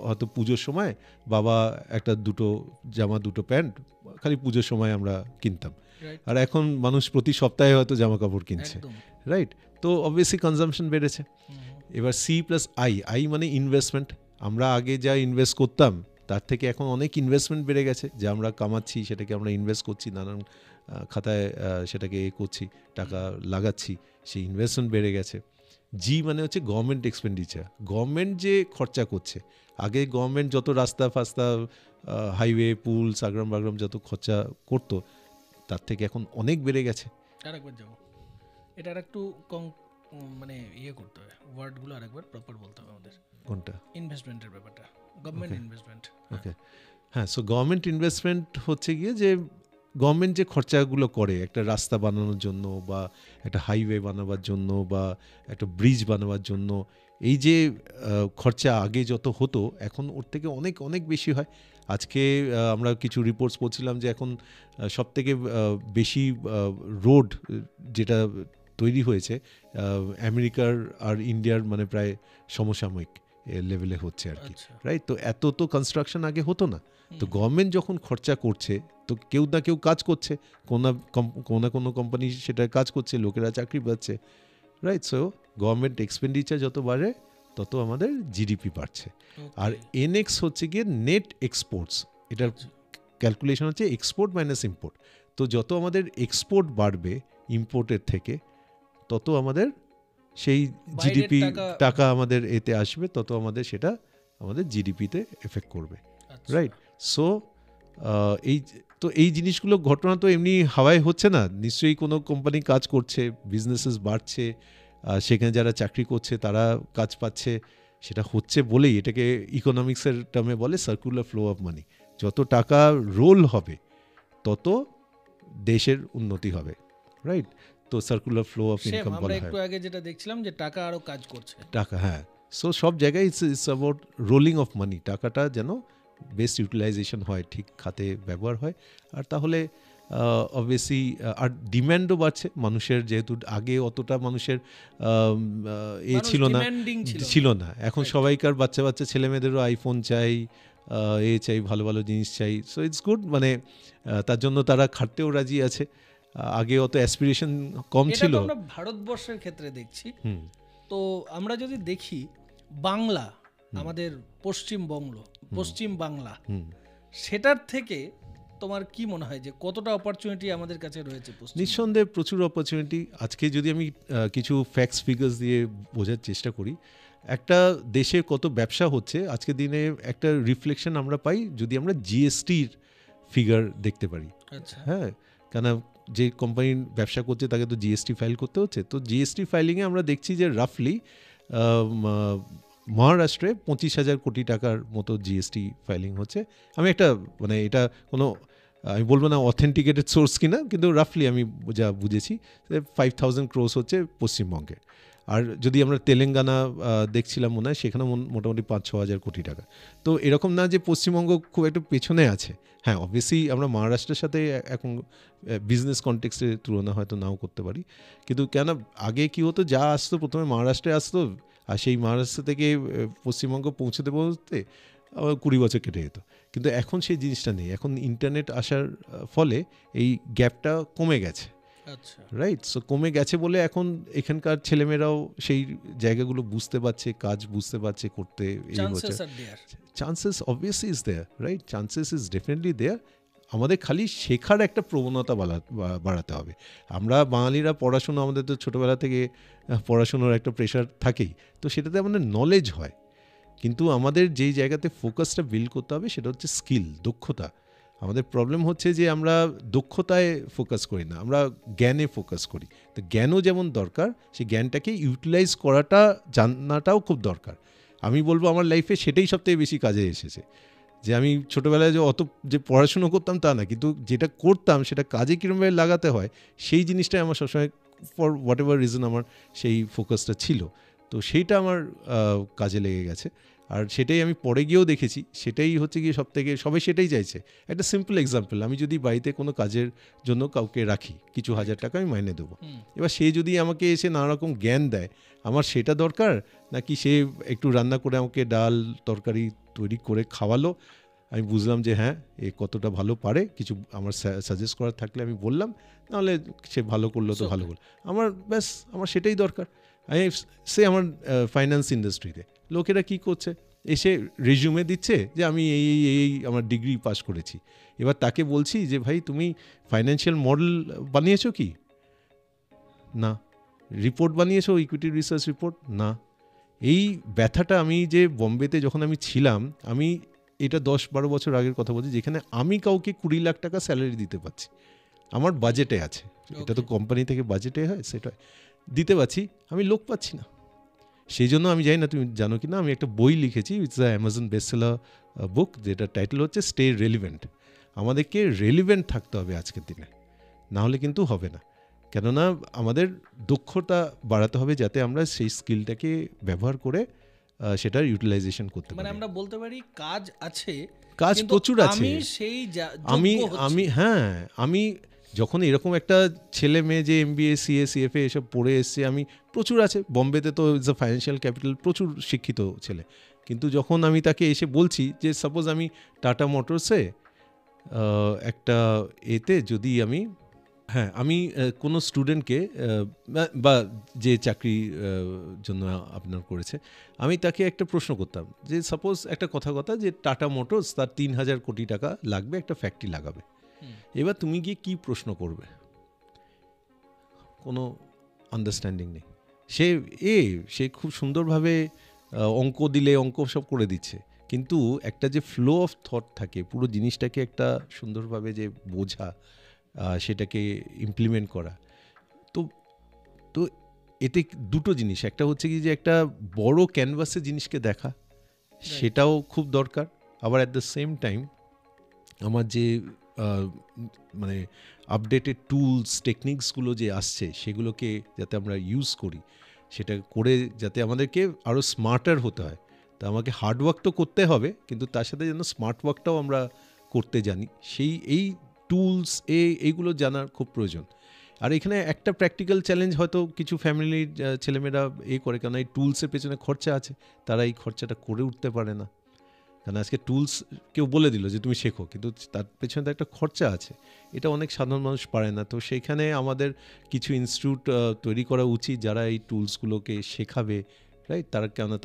হয়তো পুজোর সময় বাবা একটা দুটো জামা দুটো প্যান্ট খালি পুজোর সময় আমরা কিনতাম, আর এখন মানুষ প্রতি সপ্তাহে হয়তো জামা কাপড় কিনছে, রাইট। তো অবভিয়াসলি কনজামশন বেড়েছে। এবার C+I মানে ইনভেস্টমেন্ট। আমরা আগে যা ইনভেস্ট করতাম তার থেকে এখন অনেক ইনভেস্টমেন্ট বেড়ে গেছে, যে আমরা কামাচ্ছি সেটাকে আমরা ইনভেস্ট করছি, নানান খাতায় সেটাকে করছি, টাকা লাগাচ্ছি, সেই ইনভেস্টমেন্ট বেড়ে গেছে। G মানে হচ্ছে গভর্নমেন্ট এক্সপেন্ডিচার, গভর্নমেন্ট যে খরচা করছে। আগে গভর্নমেন্ট যত রাস্তা ফাস্তা, হাইওয়ে, পুল, সাগরাম বাগরাম যত খরচা করতো তার থেকে এখন অনেক বেড়ে গেছে। আরেকবার যাবো, এটা একটু মানে করতে হবে, ওয়ার্ডগুলো আরেকবার প্রপার বলতে হবে আমাদের। কোনটা? ইনভেস্টমেন্টের ব্যাপারটা, গভর্নমেন্ট ইনভেস্টমেন্ট। ওকে, হ্যাঁ। সো গভর্নমেন্ট ইনভেস্টমেন্ট হচ্ছে গিয়ে যে গভর্নমেন্ট যে খরচাগুলো করে একটা রাস্তা বানানোর জন্য, বা একটা হাইওয়ে বানাবার জন্য, বা একটা ব্রিজ বানাবার জন্য, এই যে খরচা আগে যত হতো এখন ওর থেকে অনেক অনেক বেশি হয়। আজকে আমরা কিছু রিপোর্টস পড়ছিলাম যে এখন সবথেকে বেশি রোড যেটা তৈরি হয়েছে আমেরিকার আর ইন্ডিয়ার মানে প্রায় সমসাময়িক লেভেলে হচ্ছে আর কি, রাইট। তো এত তো কনস্ট্রাকশন আগে হতো না। তো গভর্নমেন্ট যখন খরচা করছে তো কেউ না কেউ কাজ করছে, কোনো কোম্পানি সেটা কাজ করছে, লোকেরা চাকরি পাচ্ছে, রাইট। সো গভর্নমেন্ট এক্সপেন্ডিচার যত বাড়ে তত আমাদের জিডিপি বাড়ছে। আর NX হচ্ছে গিয়ে নেট এক্সপোর্টস, এটার ক্যালকুলেশন হচ্ছে এক্সপোর্ট মাইনাস ইম্পোর্ট। তো যত আমাদের এক্সপোর্ট বাড়বে ইম্পোর্টের থেকে, তত আমাদের সেই জিডিপি টাকা আমাদের এতে আসবে, তত আমাদের সেটা আমাদের জিডিপিতে এফেক্ট করবে, রাইট। সো এই জিনিসগুলো ঘটনা তো এমনি হাওয়ায় হচ্ছে না, নিশ্চয়ই কোনো কোম্পানি কাজ করছে, বিজনেসেস বাড়ছে, সেখানে যারা চাকরি করছে তারা কাজ পাচ্ছে, সেটা হচ্ছে বলেই এটাকে ইকোনমিক্সের টার্মে বলে সার্কুলার ফ্লো অফ মানি। যত টাকা রোল হবে তত দেশের উন্নতি হবে, রাইট? তো circular flow of same income আমরা বলা হয় একটু আগে যেটা দেখছিলাম যে টাকা আরো কাজ করছে। টাকা, হ্যাঁ। সো সব জায়গায় it's about rolling of money, টাকাটা যেন বেস্ট ইউটিলাইজেশন হয়, ঠিক খাতে ব্যবহার হয়। আর তাহলে অবভিয়াসলি আর ডিম্যান্ডও বাড়ছে মানুষের, যেহেতু আগে অতটা মানুষের মানুষ ছিল না, demanding ছিল না। এখন Right. সবাইকার বাচ্চা বাচ্চা ছেলে মেয়েদেরও আইফোন চাই, চাই, ভালো ভালো জিনিস চাই। সো ইটস গুড, মানে তার জন্য তারা খাটতেও রাজি আছে। আগে অত অ্যাসপিরেশন কম এটা ছিল। তো আমরা ভারতবর্ষের ক্ষেত্রে দেখছি। হুম তো আমরা যদি দেখি বাংলা, আমাদের পশ্চিম বাংলা, হুম সেটার থেকে তোমার কি মনে হয় যে কতটা অপরচুনিটি আমাদের কাছে রয়েছে? নিঃসন্দেহে প্রচুর অপরচুনিটি। আজকে যদি আমি কিছু ফ্যাক্টস ফিগার্স দিয়ে বোঝার চেষ্টা করি, একটা দেশে কত ব্যবসা হচ্ছে আজকের দিনে একটা রিফ্লেকশন আমরা পাই যদি আমরা জিএসটির ফিগার দেখতে পারি। আচ্ছা, হ্যাঁ, কেন যে কোম্পানি ব্যবসা করছে তাকে তো জিএসটি ফাইল করতে হচ্ছে। তো জিএসটি ফাইলিংয়ে আমরা দেখছি যে রাফলি মহারাষ্ট্রে 25,000 কোটি টাকার মতো জিএসটি ফাইলিং হচ্ছে। আমি একটা, মানে এটা কোনো, আমি বলবো না অথেন্টিকেটেড সোর্স কিনা, কিন্তু রাফলি আমি যা বুঝেছি 5,000 ক্রোস হচ্ছে পশ্চিমবঙ্গে। আর যদি আমরা তেলেঙ্গানা দেখছিলাম মনে হয় সেখানে মোটামুটি 5-6 হাজার কোটি টাকা। তো এরকম না যে পশ্চিমবঙ্গ খুব একটু পেছনে আছে। হ্যাঁ, অবভিয়াসলি আমরা মহারাষ্ট্রের সাথে এখন বিজনেস কনটেক্সটের তুলনা হয়তো নাও করতে পারি, কিন্তু কেন আগে কি হতো, যা আসতো প্রথমে মহারাষ্ট্রে আসতো, আর সেই মহারাষ্ট্র থেকে পশ্চিমবঙ্গ পৌঁছতে 20 বছর কেটে যেত। কিন্তু এখন সেই জিনিসটা নেই। এখন ইন্টারনেট আসার ফলে এই গ্যাপটা কমে গেছে, আচ্ছা, রাইট? সো কমে গেছে বলে এখন এখানকার ছেলেমেয়েরাও সেই জায়গাগুলো বুঝতে পারছে, কাজ বুঝতে পারছে, করতে chances are there. Chances obviously is there, right? Chances is definitely there. আমাদের খালি শেখার একটা প্রবণতা বাড়াতে হবে। আমরা বাঙালিরা পড়াশুনো, আমাদের তো ছোটোবেলা থেকে পড়াশুনোর একটা প্রেশার থাকেই, তো সেটাতে আমাদের নলেজ হয়। কিন্তু আমাদের যেই জায়গাতে ফোকাসটা বিল্ড করতে হবে সেটা হচ্ছে স্কিল, দক্ষতা। আমাদের প্রবলেম হচ্ছে যে আমরা দক্ষতায় ফোকাস করি না, আমরা জ্ঞানে ফোকাস করি। তো জ্ঞানও যেমন দরকার, সেই জ্ঞানটাকে ইউটিলাইজ করাটা জানাটাও খুব দরকার। আমি বলবো আমার লাইফে সেটাই সবথেকে বেশি কাজে এসেছে। যে আমি ছোটোবেলায় যে অত যে পড়াশুনো করতাম তা না, কিন্তু যেটা করতাম সেটা কাজে কীরকমভাবে লাগাতে হয় সেই জিনিসটাই আমার সবসময় ফর হোয়াট এভার রিজন আমার সেই ফোকাসটা ছিল। তো সেইটা আমার কাজে লেগে গেছে। আর সেটাই আমি পরে গিয়েও দেখেছি, সেটাই হচ্ছে গিয়ে সবথেকে, সবাই সেটাই চাইছে। একটা সিম্পল এক্সাম্পল, আমি যদি বাড়িতে কোনো কাজের জন্য কাউকে রাখি, কিছু হাজার টাকা আমি মাইনে দেবো, এবার সে যদি আমাকে এসে নানা রকম জ্ঞান দেয়, আমার সেটা দরকার নাকি সে একটু রান্না করে আমাকে ডাল তরকারি তৈরি করে খাওয়ালো, আমি বুঝলাম যে হ্যাঁ এ কতটা ভালো পারে, কিছু আমার সাজেস্ট করার থাকলে আমি বললাম, নাহলে সে ভালো করলো তো ভালো করলো, আমার ব্যাস আমার সেটাই দরকার। আমি সে আমার ফাইন্যান্স ইন্ডাস্ট্রিতে লোকেরা কি করছে, এসে রেজিউমে দিচ্ছে যে আমি এই এই এই আমার ডিগ্রি পাস করেছি। এবার তাকে বলছি যে ভাই তুমি ফাইন্যান্সিয়াল মডেল বানিয়েছো কি? না। রিপোর্ট বানিয়েছো, ইকুইটি রিসার্চ রিপোর্ট? না। এই ব্যথাটা আমি যে বোম্বেতে যখন আমি ছিলাম, আমি এটা 10-12 বছর আগের কথা বলছি, যেখানে আমি কাউকে 20 লাখ টাকা স্যালারি দিতে পারছি, আমার বাজেটে আছে, এটা তো কোম্পানি থেকে বাজেটে হয়, সেটা দিতে পারছি, আমি লোক পাচ্ছি না। সেই জন্য আমি জানি না তুমি জানো কি না, আমি একটা বই লিখেছি, ইটস দ্য অ্যামাজন বেস্টসেলার বুক, যেটা টাইটেল হচ্ছে স্টে রেলিভেন্ট। আমাদেরকে রেলিভেন্ট থাকতে হবে আজকের দিনে, না হলে কিন্তু হবে না। কেননা আমাদের দক্ষতা বাড়াতে হবে যাতে আমরা সেই স্কিলটাকে ব্যবহার করে সেটার ইউটিলাইজেশন করতে পারি। মানে আমরা বলতে পারি কাজ আছে, কাজ প্রচুর আছে। আমি সেই আমি যখন এরকম একটা ছেলে মেয়ে যে MBA CA CFA এসব পড়ে এসছে, আমি প্রচুর আছে বোম্বেতে, তো ইটস আ ফাইন্যান্সিয়াল ক্যাপিটাল, প্রচুর শিক্ষিত ছেলে। কিন্তু যখন আমি তাকে এসে বলছি যে সাপোজ আমি টাটা মোটরসে একটা এতে যদি আমি কোনো স্টুডেন্টকে বা যে চাকরি জন্য আপনার করেছে, আমি তাকে একটা প্রশ্ন করতাম যে সাপোজ একটা কথা যে টাটা মোটরস তার 3,000 কোটি টাকা লাগবে একটা ফ্যাক্টরি লাগাবে, এবার তুমি গিয়ে কি প্রশ্ন করবে? কোনো আন্ডারস্ট্যান্ডিং নেই। সে খুব সুন্দরভাবে অঙ্ক দিলে অঙ্ক সব করে দিচ্ছে, কিন্তু একটা যে ফ্লো অফ থট থাকে, পুরো জিনিসটাকে একটা সুন্দরভাবে যে বোঝা, সেটাকে ইমপ্লিমেন্ট করা, তো এতে দুটো জিনিস, একটা হচ্ছে কি যে একটা বড় ক্যানভাসে জিনিসকে দেখা, সেটাও খুব দরকার। আবার অ্যাট দ্য সেম টাইম আমার যে মানে আপডেটেড টুলস টেকনিক্সগুলো যে আসছে সেগুলোকে যাতে আমরা ইউজ করি, সেটা করে যাতে আমাদেরকে আরও স্মার্টার হতে হয়। তা আমাকে হার্ডওয়ার্ক তো করতে হবে, কিন্তু তার সাথে যেন স্মার্ট ওয়ার্কটাও আমরা করতে জানি, এই টুলস এইগুলো জানার খুব প্রয়োজন। আর এখানে একটা প্র্যাকটিক্যাল চ্যালেঞ্জ হয়তো কিছু ফ্যামিলির ছেলেমেয়েরা করে, কারণ এই টুলসের পেছনে খরচা আছে, তারা এই খরচাটা করে উঠতে পারে না। কারণ আজকে টুলস কেউ বলে দিল যে তুমি শেখো, কিন্তু তার পেছনে তো একটা খরচা আছে, এটা অনেক সাধারণ মানুষ পারে না। তো সেইখানে আমাদের কিছু ইনস্টিটিউট তৈরি করা উচিত যারা এই টুলসগুলোকে শেখাবে, রাইট?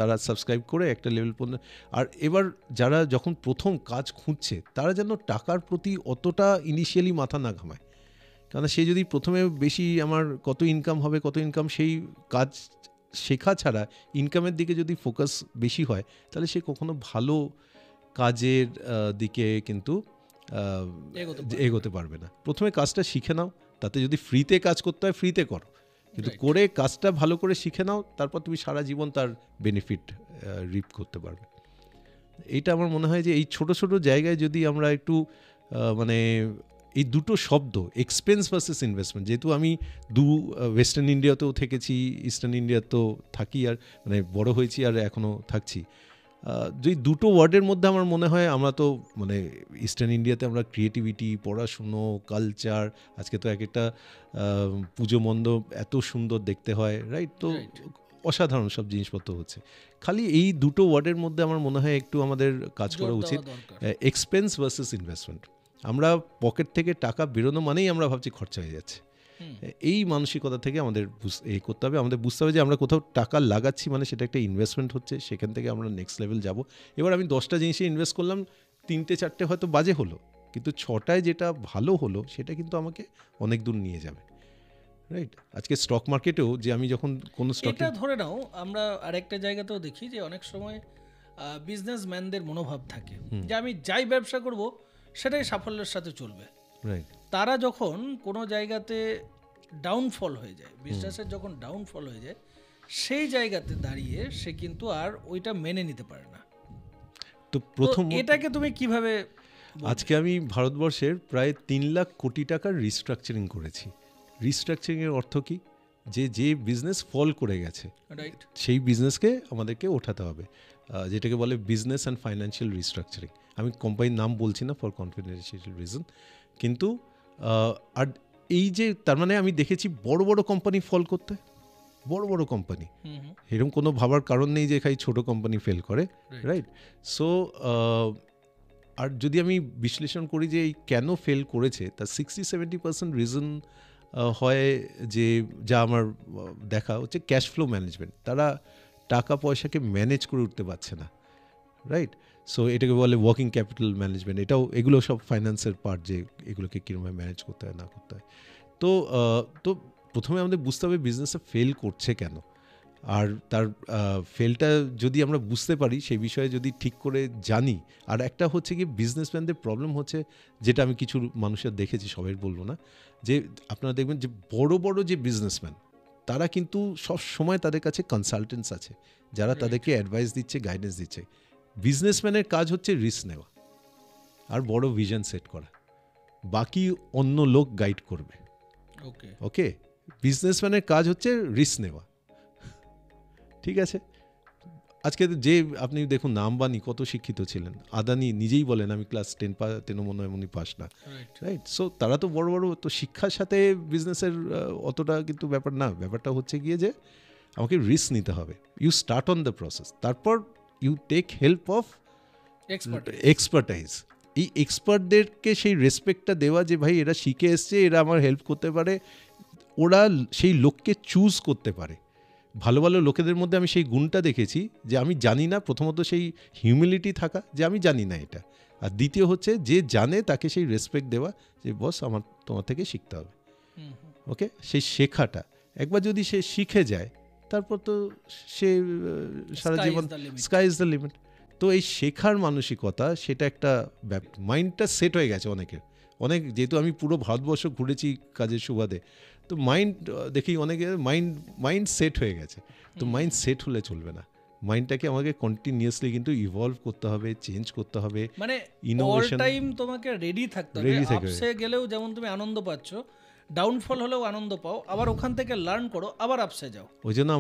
তারা সাবস্ক্রাইব করে একটা লেভেল পর্যন্ত। আর এবার যারা যখন প্রথম কাজ খুঁজছে, তারা যেন টাকার প্রতি অতটা ইনিশিয়ালি মাথা না ঘামায়। কারণ সে যদি প্রথমে বেশি আমার কত ইনকাম হবে, সেই কাজ শেখা ছাড়া ইনকামের দিকে যদি ফোকাস বেশি হয়, তাহলে সে কখনো ভালো কাজের দিকে কিন্তু এগোতে পারবে না। প্রথমে কাজটা শিখে নাও, তাতে যদি ফ্রিতে কাজ করতে হয় ফ্রিতে করো, কিন্তু করে কাজটা ভালো করে শিখে নাও, তারপর তুমি সারা জীবন তার বেনিফিট রিপ করতে পারবে। এইটা আমার মনে হয় যে এই ছোট ছোট জায়গায় যদি আমরা একটু মানে এই দুটো শব্দ, এক্সপেন্স ভার্সেস ইনভেস্টমেন্ট, যেহেতু আমি ওয়েস্টার্ন ইন্ডিয়াতেও থেকেছি, ইস্টার্ন ইন্ডিয়াতেও থাকি, আর মানে বড় হয়েছি আর এখনও থাকছি, যে দুটো ওয়ার্ডের মধ্যে আমার মনে হয় আমরা তো মানে ইস্টার্ন ইন্ডিয়াতে আমরা ক্রিয়েটিভিটি, পড়াশুনো, কালচার, আজকে তো এক একটা পুজো মণ্ডপ এত সুন্দর দেখতে হয়, রাইট? তো অসাধারণ সব জিনিসপত্র হচ্ছে। খালি এই দুটো ওয়ার্ডের মধ্যে আমার মনে হয় একটু আমাদের কাজ করা উচিত, এক্সপেন্স ভার্সেস ইনভেস্টমেন্ট। আমরা পকেট থেকে টাকা বেরোনো মানেই আমরা ভাবছি খরচা হয়ে যাচ্ছে। এই মানসিকতা থেকে আমাদের করতে হবে, আমাদের বুঝতে হবে যে আমরা কোথাও টাকা লাগাচ্ছি মানে সেটা একটা ইনভেস্টমেন্ট হচ্ছে, সেখান থেকে আমরা নেক্সট লেভেল যাব। এবার আমি 10টা জিনিসে ইনভেস্ট করলাম, 3-4টে হয়তো বাজে হলো, কিন্তু 6টায় যেটা ভালো হলো সেটা কিন্তু আমাকে অনেক দূর নিয়ে যাবে, রাইট? আজকে স্টক মার্কেটেও যে আমি যখন কোনো স্টকে, এটা ধরে নাও আমরা আরেকটা জায়গাতেও দেখি যে অনেক সময় বিজনেসম্যানদের মনোভাব থাকে যে আমি যাই ব্যবসা করব সেটাই সাফল্যের সাথে চলবে, রাইট? তারা যখন কোনো জায়গাতে ডাউনফল হয়ে যায়, বিজনেসের যখন ডাউনফল হয়ে যায়, সেই জায়গাতে দাঁড়িয়ে সে কিন্তু আর ওইটা মেনে নিতে পারে না। তো প্রথম এটাকে তুমি কিভাবে? আজকে আমি ভারতবর্ষের প্রায় 3 লাখ কোটি টাকার রিস্ট্রাকচারিং করেছি। রিস্ট্রাকচারিংয়ের অর্থ কি? যে বিজনেস ফল করে গেছে, রাইট, সেই বিজনেসকে আমাদেরকে ওঠাতে হবে, যেটাকে বলে বিজনেস অ্যান্ড ফাইন্যান্সিয়াল রিস্ট্রাকচারিং। আমি কোম্পানির নাম বলছি না ফর কনফিডেন্সিয়াল রিজন, কিন্তু আর এই যে তার মানে আমি দেখেছি বড় বড় কোম্পানি ফল করতে, বড় কোম্পানি, এরকম কোনো ভাবার কারণ নেই যে খালি ছোট কোম্পানি ফেল করে, রাইট? সো আর যদি আমি বিশ্লেষণ করি যে এই কেন ফেল করেছে, তার 60-70% রিজন হয় যে, যা আমার দেখা হচ্ছে ক্যাশ ফ্লো ম্যানেজমেন্ট। তারা টাকা পয়সাকে ম্যানেজ করে উঠতে পারছে না, রাইট? সো এটাকে বলে ওয়ার্কিং ক্যাপিটাল ম্যানেজমেন্ট। এগুলো সব ফাইন্যান্সের পার্ট, যে এগুলোকে কীরকমভাবে ম্যানেজ করতে হয় না করতে হয়। তো প্রথমে আমাদের বুঝতে হবে বিজনেসে ফেল করছে কেন, আর তার ফেলটা যদি আমরা বুঝতে পারি, সেই বিষয়ে যদি ঠিক করে জানি। আর একটা হচ্ছে কি, বিজনেসম্যানদের প্রবলেম হচ্ছে, যেটা আমি কিছু মানুষের দেখেছি, সবাই বলবো না, যে আপনারা দেখবেন যে বড় বড় যে বিজনেসম্যান, তারা কিন্তু সব সময় তাদের কাছে কনসালটেন্টস আছে যারা তাদেরকে অ্যাডভাইস দিচ্ছে, গাইডেন্স দিচ্ছে। বিজনেসম্যানের কাজ হচ্ছে রিস্ক নেওয়া আর বড় ভিশন সেট করা, বাকি অন্য লোক গাইড করবে। ওকে, বিজনেসম্যানের কাজ হচ্ছে রিস্ক নেওয়া, ঠিক আছে? আজকে যে আপনি দেখুন, আম্বানি কত শিক্ষিত ছিলেন, আদানি নিজেই বলেন আমি ক্লাস 10 মনে হয় উনি পাস না, রাইট? সো তারা তো বড় বড়, তো শিক্ষার সাথে বিজনেসের অতটা কিন্তু ব্যাপার না। ব্যাপারটা হচ্ছে গিয়ে যে আমাকে রিস্ক নিতে হবে, you start on the process, তারপর you take help of expertise. এই এক্সপার্টদেরকে সেই রেসপেক্টটা দেওয়া, যে ভাই এরা শিখে এসছে, এরা আমার হেল্প করতে পারে, ওরা সেই লোককে চুজ করতে পারে। ভালো ভালো লোকেদের মধ্যে আমি সেই গুণটা দেখেছি যে আমি জানি না, প্রথমত সেই হিউমিলিটি থাকা যে আমি জানি না এটা, আর দ্বিতীয় হচ্ছে যে জানে তাকে সেই রেসপেক্ট দেওয়া, যে বস আমার তোমার থেকে শিখতে হবে। ওকে, সেই শেখাটা একবার যদি সে শিখে যায়, তারপর তো সে সারা জীবন, স্কাই ইজ দ্য লিমিট। তো এই শেখার মানসিকতা, সেটা একটা মাইন্ডটা সেট হয়ে গেছে অনেকের। যেহেতু আমি পুরো ভারতবর্ষ ঘুরেছি কাজের সুবাদে, তো মাইন্ড দেখি অনেকে মাইন্ড সেট হয়ে গেছে, তো মাইন্ড সেট হলে চলবে না, মাইন্ডটাকে আমাকে কন্টিনিউয়াসলি কিন্তু ইভলভ করতে হবে, চেঞ্জ করতে হবে, মানে অল ইনোভেশন টাইম তোমাকে রেডি থাকতে হবে। Ready থাকতে হবে। আপসে গেলেও যেমন তুমি আনন্দ পাচ্ছ, ডাউনফল হলেও আনন্দ পাও, আবার ওখান থেকে লার্ন করো, আবার আপসে যাও। ওই জন্য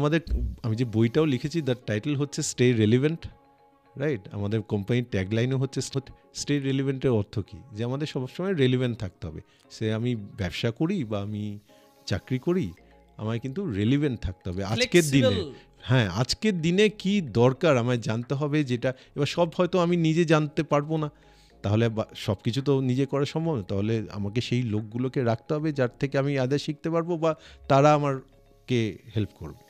আমি যে বইটাও লিখেছি, দ্য টাইটেল হচ্ছে স্টে রেলিভেন্ট, রাইট? আমাদের কোম্পানির ট্যাগলাইনও হচ্ছে স্টে রেলিভেন্টের অর্থ কী, যে আমাদের সবসময় রেলিভেন্ট থাকতে হবে। সে আমি ব্যবসা করি বা আমি চাকরি করি, আমায় কিন্তু রেলিভেন্ট থাকতে হবে আজকের দিনে। হ্যাঁ, আজকের দিনে কি দরকার আমায় জানতে হবে, যেটা এবার সব হয়তো আমি নিজে জানতে পারবো না, তাহলে সব কিছু তো নিজে করা সম্ভব না, তাহলে আমাকে সেই লোকগুলোকে রাখতে হবে যার থেকে আমি আদা শিখতে পারবো বা তারা আমারকে হেল্প করবে।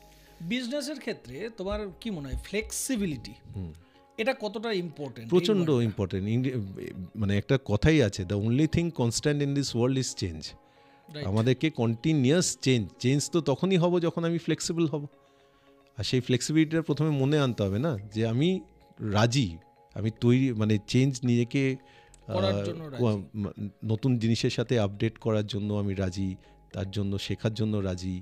বিজনেসের ক্ষেত্রে তোমার কি মনে হয় ফ্লেক্সিবিলিটি এটা কতটা ইম্পর্টেন্ট? প্রচণ্ড ইম্পর্টেন্ট। মানে একটা কথাই আছে, the only thing constant in this world is change. আমাদেরকে কন্টিনিউয়াস চেঞ্জ তো তখনই হব যখন আমি ফ্লেক্সিবল হব। আর সেই ফ্লেক্সিবিলিটিটা প্রথমে মনে আনতে হবে না, যে আমি রাজি, আমি তৈরি, মানে চেঞ্জ নিজেকে নতুন জিনিসের সাথে আপডেট করার জন্য আমি রাজি, তার জন্য শেখার জন্য রাজি,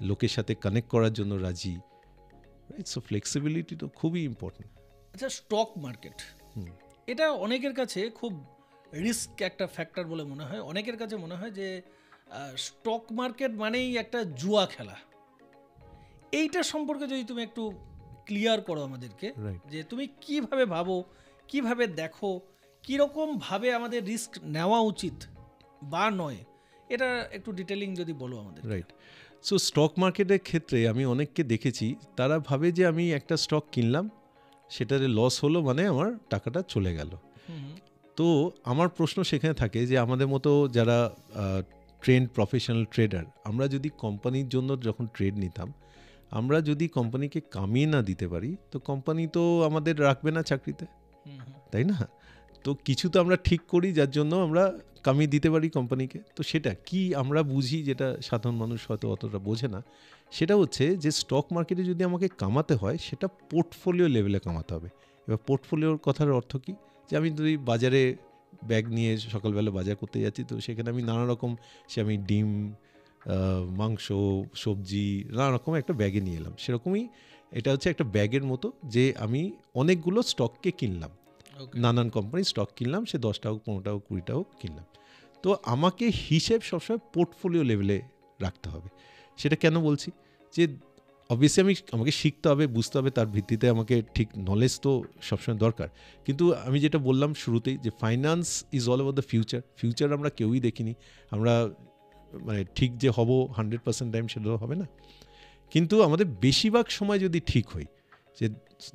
লোকের সাথে কানেক্ট করার জন্য রাজি। সো ফ্লেক্সিবিলিটি তো খুবই ইম্পর্টেন্ট। আচ্ছা, স্টক মার্কেট এটা অনেকের কাছে খুব রিস্ক একটা ফ্যাক্টর বলে মনে হয়। অনেকের কাছে মনে হয় যে স্টক মার্কেট মানেই একটা জুয়া খেলা। এইটা সম্পর্কে যদি তুমি একটু ক্লিয়ার করো আমাদেরকে, যে তুমি কিভাবে ভাবো, কিভাবে দেখো, কীরকমভাবে আমাদের রিস্ক নেওয়া উচিত বা নয়, এটা একটু ডিটেলিং যদি বলো আমাদের। রাইট। সো স্টক মার্কেটের ক্ষেত্রে আমি অনেককে দেখেছি, তারা ভাবে যে আমি একটা স্টক কিনলাম, সেটাতে লস হলো মানে আমার টাকাটা চলে গেল। তো আমার প্রশ্ন সেখানে থাকে যে আমাদের মতো যারা ট্রেন্ড প্রফেশনাল ট্রেডার, আমরা যদি কোম্পানির জন্য যখন ট্রেড নিতাম, আমরা যদি কোম্পানিকে কামিয়ে না দিতে পারি, তো কোম্পানি তো আমাদের রাখবে না চাকরিতে, তাই না? তো কিছু তো আমরা ঠিক করি যার জন্য আমরা কামিয়ে দিতে পারি কোম্পানিকে। তো সেটা কি আমরা বুঝি, যেটা সাধারণ মানুষ হয়তো অতটা বোঝে না, সেটা হচ্ছে যে স্টক মার্কেটে যদি আমাকে কামাতে হয়, সেটা পোর্টফোলিও লেভেলে কামাতে হবে। এবার পোর্টফোলিওর কথার অর্থ কী, যে আমি যদি বাজারে ব্যাগ নিয়ে সকালবেলা বাজার করতে যাচ্ছি, তো সেখানে আমি নানা রকম, আমি ডিম, মাংস, সবজি, নানা রকম একটা ব্যাগে নিয়ে এলাম। সেরকমই এটা হচ্ছে একটা ব্যাগের মতো, যে আমি অনেকগুলো স্টককে কিনলাম, নানান কোম্পানির স্টক কিনলাম, সে 10টা হোক, 15টা হোক, 20টা হোক কিনলাম। তো আমাকে হিসেব সবসময় পোর্টফোলিও লেভেলে রাখতে হবে। সেটা কেন বলছি, যে অবভিয়াসলি আমাকে শিখতে হবে, বুঝতে হবে, তার ভিত্তিতে আমাকে ঠিক নলেজ তো সবসময় দরকার। কিন্তু আমি যেটা বললাম শুরুতেই, যে finance is all over the future আমরা কেউই দেখিনি। আমরা মানে ঠিক যে হব 100% টাইম সেটাও হবে না, কিন্তু আমাদের বেশিরভাগ সময় যদি ঠিক হই, যে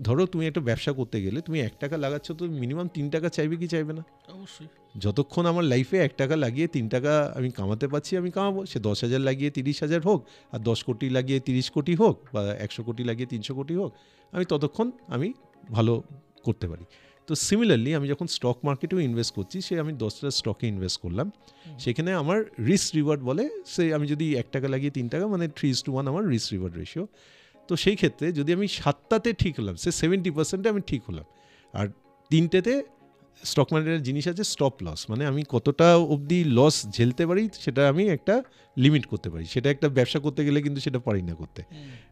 ধরো তুমি একটা ব্যবসা করতে গেলে তুমি 1 টাকা লাগাচ্ছ, তো মিনিমাম 3 টাকা চাইবে কি চাইবে না? অবশ্যই। যতক্ষণ আমার লাইফে 1 টাকা লাগিয়ে 3 টাকা আমি কামাতে পারছি, আমি কামাবো। সে 10,000 লাগিয়ে 30,000 হোক, আর 10 কোটি লাগিয়ে 30 কোটি হোক, বা 100 কোটি লাগিয়ে 300 কোটি হোক, আমি ততক্ষণ আমি ভালো করতে পারি। তো সিমিলারলি আমি যখন স্টক মার্কেটেও ইনভেস্ট করছি, সে আমি 10টা স্টকে ইনভেস্ট করলাম, সেখানে আমার রিস্ক রিওয়ার্ড বলে, সে আমি যদি 1 টাকা লাগিয়ে 3 টাকা, মানে 3:1 আমার রিস্ক রিওয়ার্ড রেশিও। তো সেই ক্ষেত্রে যদি আমি 7টাতে ঠিক হলাম, সে 70%-এ আমি ঠিক হলাম, আর 3টেতে স্টক মার্কেটের জিনিস আছে স্টপ লস, মানে আমি কতটা অবধি লস ঝেলতে পারি সেটা আমি একটা লিমিট করতে পারি। সেটা একটা ব্যবসা করতে গেলে কিন্তু সেটা পারি না করতে,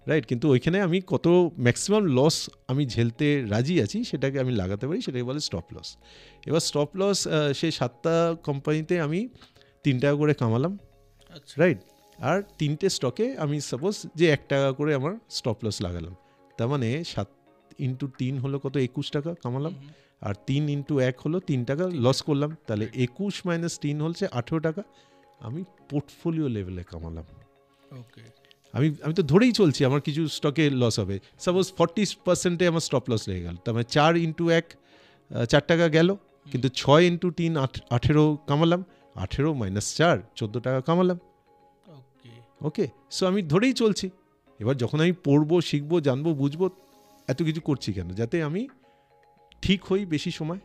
রাইট? কিন্তু ওইখানে আমি কত ম্যাক্সিমাম লস আমি ঝেলতে রাজি আছি, সেটাকে আমি লাগাতে পারি, সেটাকে বলে স্টপ লস। এবার স্টপ লস সেই 7টা কোম্পানিতে আমি 3 টাকা করে কামালাম, রাইট? আর 3টে স্টকে আমি সাপোজ যে 1 টাকা করে আমার স্টপ লস লাগালাম, তার মানে 7 × 3 হলো কত, 21 টাকা কামালাম, আর 3 × 1 হলো 3 টাকা লস করলাম, তাহলে 21 - 3 হচ্ছে 18 টাকা আমি পোর্টফোলিও লেভেলে কামালাম। আমি তো ধরেই চলছি আমার কিছু স্টকে লস হবে, সাপোজ 40%-এ আমার স্টপ লস লেগে গেল, তার মানে 4 × 1 4 টাকা গেল, কিন্তু 6 × 3 18 কামালাম, 18 - 4 14 টাকা কামালাম। ওকে, সো আমি ধরেই চলছি। এবার যখন আমি পড়বো, শিখবো, জানবো, বুঝবো, এত কিছু করছি কেন? যাতে আমি ঠিক হই বেশি সময়,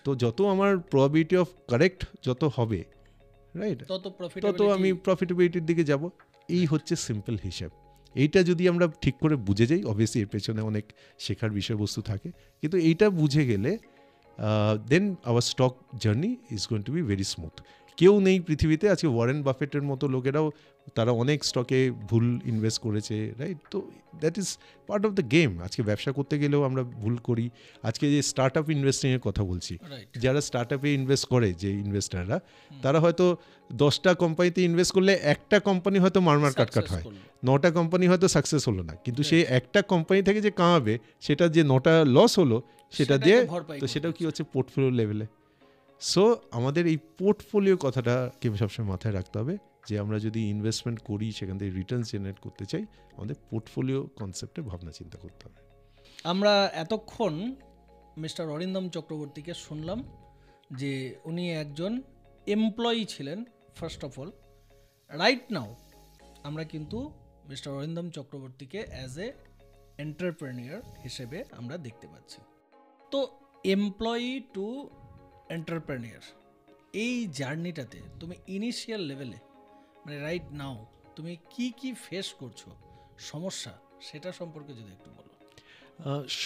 তো যত আমার প্রবাবিলিটি অফ কারেক্ট যত হবে, রাইট, তত আমি প্রফিটেবিলিটির দিকে যাব। এই হচ্ছে সিম্পল হিসাব। এইটা যদি আমরা ঠিক করে বুঝে যাই, অবভিয়াসলি এর পেছনে অনেক শেখার বিষয়বস্তু থাকে, কিন্তু এইটা বুঝে গেলে then our stock journey is going to be very smooth. কেউ নেই পৃথিবীতে, আজকে ওয়ারেন বাফেটের মতো লোকেরাও তারা অনেক স্টকে ভুল ইনভেস্ট করেছে, রাইট? তো that is part of the game. আজকে ব্যবসা করতে গেলেও আমরা ভুল করি। আজকে যে স্টার্ট আপ ইনভেস্টিংয়ের কথা বলছি, যারা স্টার্ট আপে ইনভেস্ট করে, যে ইনভেস্টাররা, তারা হয়তো 10টা কোম্পানিতে ইনভেস্ট করলে একটা কোম্পানি হয়তো মারমার কাটকাট হয়, 9টা কোম্পানি হয়তো সাকসেস হলো না, কিন্তু সেই একটা কোম্পানি থেকে যে কামাবে, সেটা যে 9টা লস হলো সেটা দিয়ে, তো সেটাও কি হচ্ছে পোর্টফোলিও লেভেলে। সো আমাদের এই পোর্টফোলিও কথাটাকে সবসময় মাথায় রাখতে হবে, যে আমরা যদি ইনভেস্টমেন্ট করি সেখান থেকে রিটার্ন জেনারেট করতে চাই, আমাদের পোর্টফোলিও কনসেপ্টে ভাবনা চিন্তা করতে হবে। আমরা এতক্ষণ মিস্টার অরিন্দম চক্রবর্তীকে শুনলাম যে উনি একজন এমপ্লয়ি ছিলেন first of all. Right now আমরা কিন্তু মিস্টার অরিন্দম চক্রবর্তীকে অ্যাজ এ এন্টারপ্রেনিয়র হিসেবে আমরা দেখতে পাচ্ছি। তো এমপ্লয়ি টু এন্টারপ্রেনিয়র, এই জার্নিটাতে তুমি ইনিশিয়াল লেভেলে মানে রাইট নাও তুমি কি কি ফেস করছো সমস্যা, সেটা সম্পর্কে যদি একটু বলো।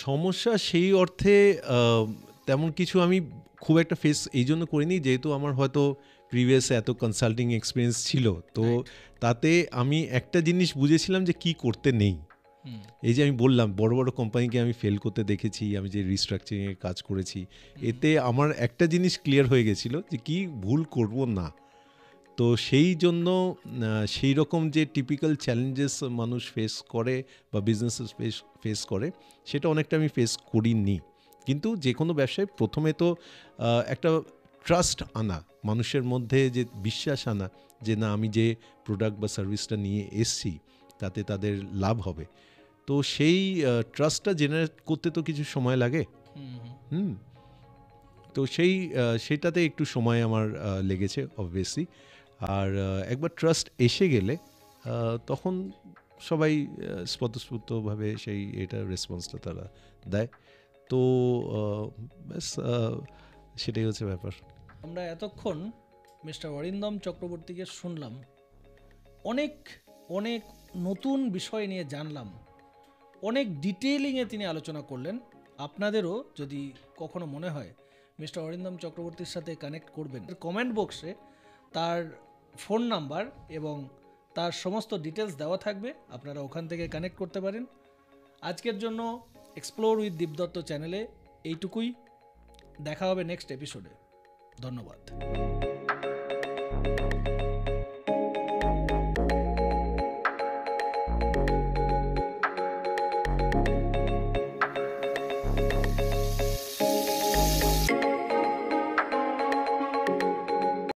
সমস্যা সেই অর্থে তেমন কিছু আমি খুব একটা ফেস এই জন্য করিনি, যেহেতু আমার হয়তো প্রিভিয়াস এত কনসাল্টিং এক্সপিরিয়েন্স ছিল, তো তাতে আমি একটা জিনিস বুঝেছিলাম যে কি করতে নেই। এই যে আমি বললাম বড় বড় কোম্পানিকে আমি ফেল করতে দেখেছি, আমি যে রিস্ট্রাকচারিংয়ে কাজ করেছি, এতে আমার একটা জিনিস ক্লিয়ার হয়ে গেছিলো যে কি ভুল করব না। তো সেই জন্য সেই রকম যে টিপিক্যাল চ্যালেঞ্জেস মানুষ ফেস করে বা বিজনেসেস ফেস করে, সেটা অনেকটা আমি ফেস করিনি। কিন্তু যে কোনো ব্যবসায় প্রথমে তো একটা ট্রাস্ট আনা, মানুষের মধ্যে যে বিশ্বাস আনা যে না, আমি যে প্রোডাক্ট বা সার্ভিসটা নিয়ে এসছি তাতে তাদের লাভ হবে, তো সেই ট্রাস্টটা জেনারেট করতে তো কিছু সময় লাগে। তো সেইটাতে একটু সময় আমার লেগেছে অবভিয়াসলি। আর একবার ট্রাস্ট এসে গেলে তখন সবাই স্বতঃস্ফূর্তভাবে সেই এটার রেসপন্সটা তারা দেয়। তো ব্যাস সেটাই হচ্ছে ব্যাপার। আমরা এতক্ষণ মিস্টার অরিন্দম চক্রবর্তীকে শুনলাম, অনেক অনেক নতুন বিষয় নিয়ে জানলাম, অনেক ডিটেইলিংয়ে তিনি আলোচনা করলেন। আপনাদেরও যদি কখনো মনে হয় মিস্টার অরিন্দম চক্রবর্তীর সাথে কানেক্ট করবেন, কমেন্ট বক্সে তার ফোন নাম্বার এবং তার সমস্ত ডিটেলস দেওয়া থাকবে, আপনারা ওখান থেকে কানেক্ট করতে পারেন। আজকের জন্য এক্সপ্লোর উইথ দীপদত্ত চ্যানেলে এইটুকুই, দেখা হবে নেক্সট এপিসোডে। ধন্যবাদ।